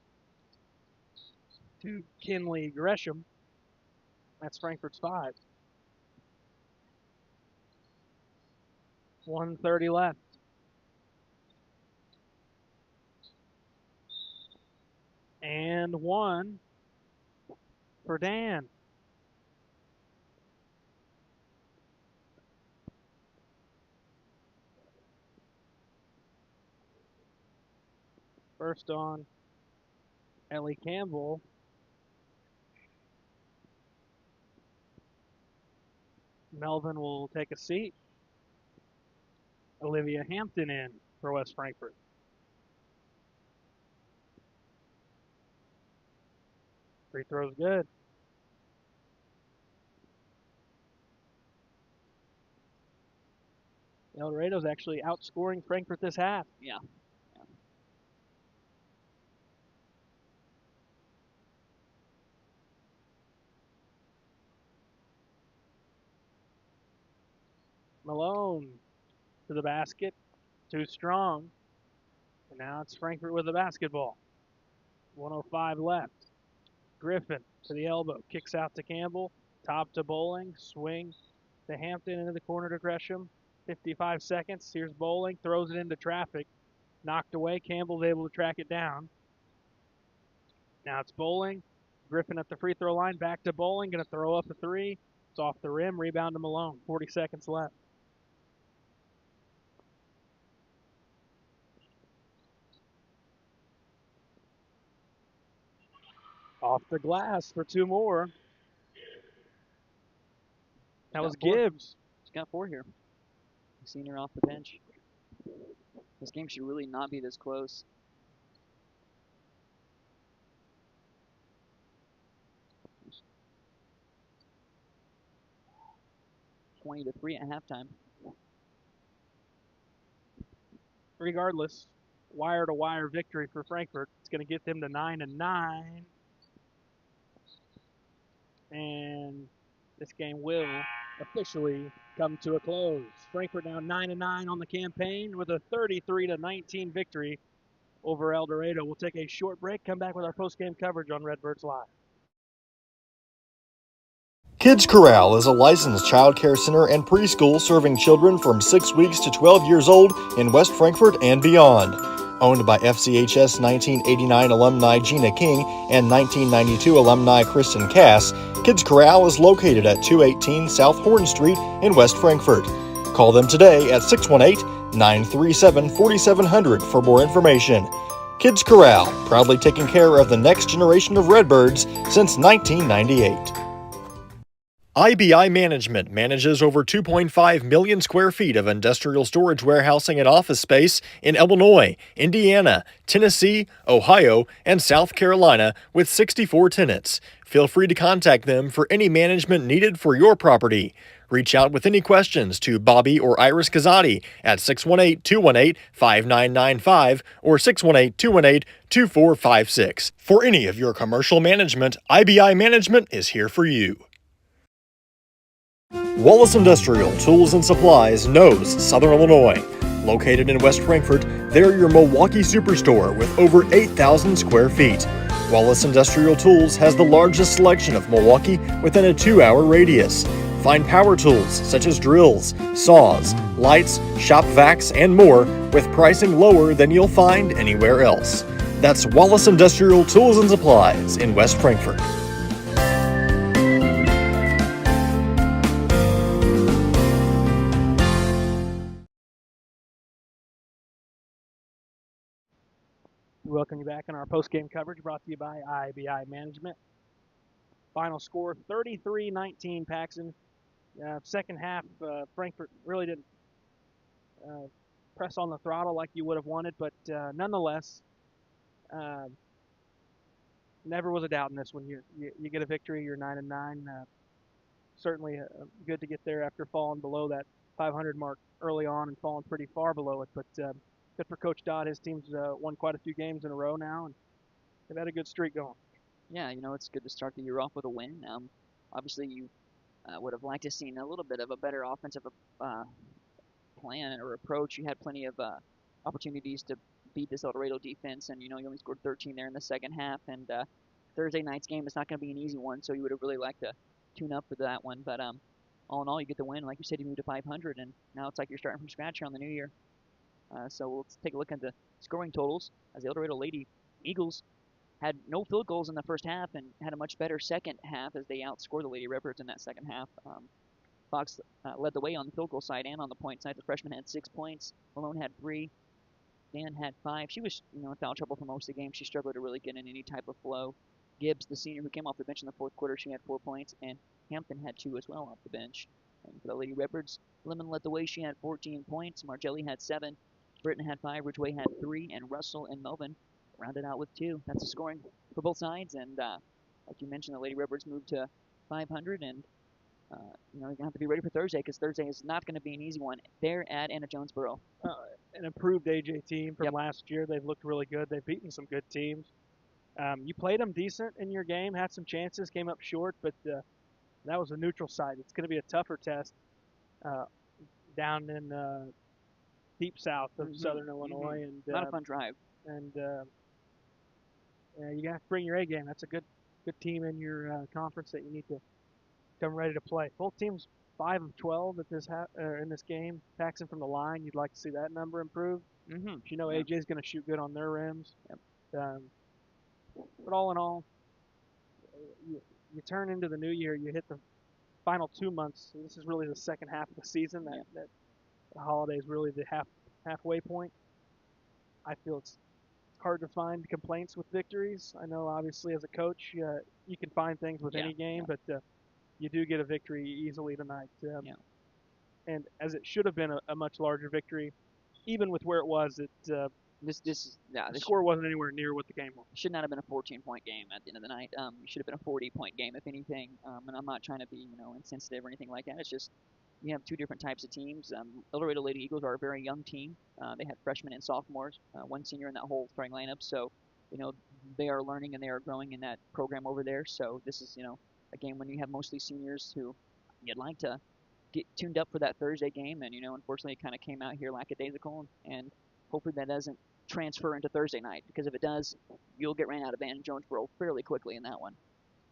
to Kinley Gresham. That's Frankfurt's 5. 1:30 left. and 1 for Dan. First on Ellie Campbell. Melvin will take a seat. Olivia Hampton in for West Frankfort. Free throw's good. Eldorado's actually outscoring Frankfort this half. Yeah. Malone to the basket. Too strong. And now it's Frankfort with the basketball. 1:05 left. Griffin to the elbow. Kicks out to Campbell. Top to Bowling. Swing to Hampton into the corner to Gresham. 55 seconds. Here's Bowling. Throws it into traffic. Knocked away. Campbell's able to track it down. Now it's Bowling. Griffin at the free throw line. Back to Bowling. Going to throw up a three. It's off the rim. Rebound to Malone. 40 seconds left. Off the glass for 2 more. That was Gibbs. She's got 4 here. Seen her off the bench. This game should really not be this close. (20-3) at halftime. Regardless, wire-to-wire victory for Frankfort. It's going to get them to 9-9. And this game will officially come to a close. Frankfort now 9-9 on the campaign with a 33-19 victory over Eldorado. We'll take a short break, come back with our post-game coverage on Redbirds Live. Kids Corral is a licensed child care center and preschool serving children from 6 weeks to 12 years old in West Frankfort and beyond. Owned by FCHS 1989 alumni Gina King and 1992 alumni Kristen Cass, Kids Corral is located at 218 South Horn Street in West Frankfort. Call them today at 618-937-4700 for more information. Kids Corral, proudly taking care of the next generation of Redbirds since 1998. IBI Management manages over 2.5 million square feet of industrial storage warehousing and office space in Illinois, Indiana, Tennessee, Ohio, and South Carolina with 64 tenants. Feel free to contact them for any management needed for your property. Reach out with any questions to Bobby or Iris Kazadi at 618-218-5995 or 618-218-2456. For any of your commercial management, IBI Management is here for you. Wallace Industrial Tools and Supplies knows Southern Illinois. Located in West Frankfort, they're your Milwaukee superstore with over 8,000 square feet. Wallace Industrial Tools has the largest selection of Milwaukee within a 2-hour radius. Find power tools such as drills, saws, lights, shop vacs, and more with pricing lower than you'll find anywhere else. That's Wallace Industrial Tools and Supplies in West Frankfort. Welcome you back in our post-game coverage brought to you by IBI Management. Final score 33-19 Paxson. Second half, Frankfort really didn't press on the throttle like you would have wanted, but nonetheless, never was a doubt in this one. You get a victory, you're 9-9. Certainly good to get there after falling below that 500 mark early on and falling pretty far below it, but good for Coach Dodd. His team's won quite a few games in a row now, and they've had a good streak going. Yeah, it's good to start the year off with a win. Obviously, you would have liked to have seen a little bit of a better offensive plan or approach. You had plenty of opportunities to beat this Eldorado defense, and you only scored 13 there in the second half. And Thursday night's game is not going to be an easy one, so you would have really liked to tune up for that one. But all in all, you get the win. Like you said, you moved to 500, and now it's like you're starting from scratch here on the new year. So we'll take a look at the scoring totals as the Eldorado Lady Eagles had no field goals in the first half and had a much better second half as they outscored the Lady Redbirds in that second half. Fox led the way on the field goal side and on the point side. The freshman had 6 points. Malone had 3. Dan had 5. She was, in foul trouble for most of the game. She struggled to really get in any type of flow. Gibbs, the senior who came off the bench in the fourth quarter, she had 4 points, and Hampton had 2 as well off the bench. And for the Lady Redbirds, Lemon led the way. She had 14 points. Margelli had 7. Britton had 5. Ridgway had 3, and Russell and Melvin rounded out with 2. That's the scoring for both sides. And like you mentioned, the Lady Redbirds moved to 500, and you're going to have to be ready for Thursday because Thursday is not going to be an easy one. They're at Anna Jonesboro. An improved AJ team from last year. They've looked really good. They've beaten some good teams. You played them decent in your game, had some chances, came up short, but that was a neutral site. It's going to be a tougher test down in deep south of Southern Illinois. And not a fun drive. And you got to bring your A game. That's a good team in your conference that you need to come ready to play. Both teams 5 of 12 at this in this game. Paxton from the line, you'd like to see that number improve. You know AJ's going to shoot good on their rims. But all in all, you turn into the new year. You hit the final 2 months. So this is really the second half of the season. That the holiday is really the halfway point. I feel it's hard to find complaints with victories. I know, obviously, as a coach, you can find things with any game, but you do get a victory easily tonight. And as it should have been a much larger victory, even with where it was, the score wasn't anywhere near what the game was. It should not have been a 14-point game at the end of the night. It should have been a 40-point game, if anything. And I'm not trying to be, insensitive or anything like that. It's just you have 2 different types of teams. Eldorado Lady Eagles are a very young team. They had freshmen and sophomores, 1 senior in that whole starting lineup. So, they are learning and they are growing in that program over there. So this is, a game when you have mostly seniors who you'd like to get tuned up for that Thursday game. And, unfortunately, it kind of came out here lackadaisical. And hopefully that doesn't transfer into Thursday night, because if it does, you'll get ran out of Anna Jonesboro fairly quickly in that one.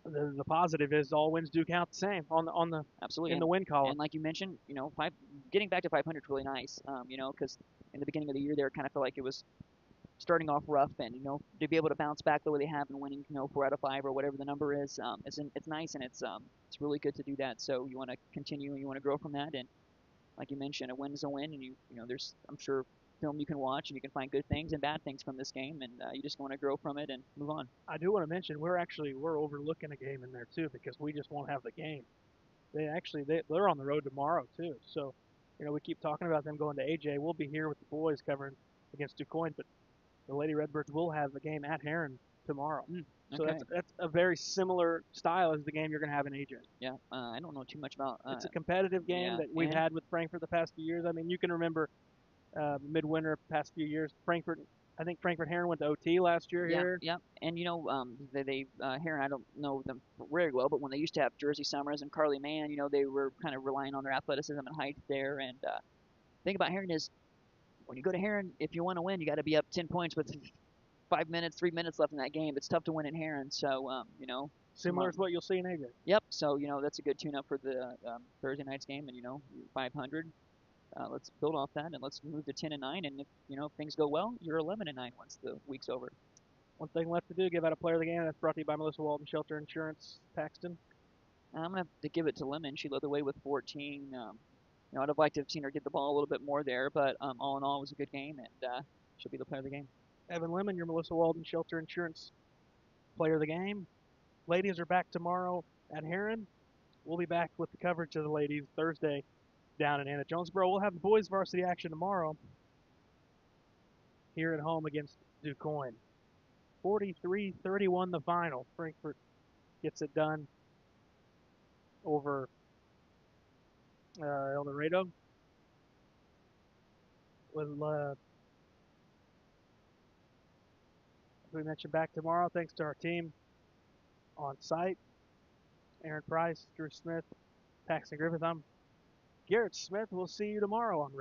The positive is all wins do count the same on the absolutely in the win column. And like you mentioned, getting back to 500 is really nice. Because in the beginning of the year there, kind of felt like it was starting off rough, and to be able to bounce back the way they have and winning 4 out of 5 or whatever the number is, it's nice, and it's really good to do that. So you want to continue and you want to grow from that, and like you mentioned, a win is a win, and there's, I'm sure, film you can watch and you can find good things and bad things from this game, and you just want to grow from it and move on. I do want to mention we're overlooking a game in there too, because we just won't have the game. They're on the road tomorrow too, so we keep talking about them going to AJ. We'll be here with the boys covering against DuQuoin, but the Lady Redbirds will have a game at Heron tomorrow. So that's a very similar style as the game you're going to have in AJ. Yeah, I don't know too much about. It's a competitive game that we've had with Frankfort the past few years. I mean, you can remember midwinter past few years. I think Frankfort Heron went to OT last year here. Yeah, and Heron, I don't know them very well, but when they used to have Jersey Summers and Carly Mann, they were kind of relying on their athleticism and height there. And the thing about Heron is, when you go to Heron, if you want to win, you got to be up 10 points with 3 minutes left in that game. It's tough to win in Heron, so similar to what you'll see in AJ. Yep. So that's a good tune-up for the Thursday night's game, and 500. Let's build off that, and let's move to 10-9. And if things go well, you're 11-9 once the week's over. One thing left to do: give out a player of the game. That's brought to you by Melissa Walton Shelter Insurance, Paxton. I'm gonna have to give it to Lemon. She led the way with 14. I'd have liked to have seen her get the ball a little bit more there, but all in all, it was a good game, and she'll be the player of the game. Evan Lemon, your Melissa Walton Shelter Insurance player of the game. Ladies are back tomorrow at Heron. We'll be back with the coverage of the ladies Thursday down in Anna Jonesboro. We'll have the boys varsity action tomorrow here at home against DuQuoin. 43-31 the final. Frankfort gets it done over Eldorado. As we mentioned, back tomorrow, thanks to our team on site. Aaron Price, Drew Smith, Paxton Griffith. I'm Garrett Smith. We'll see you tomorrow on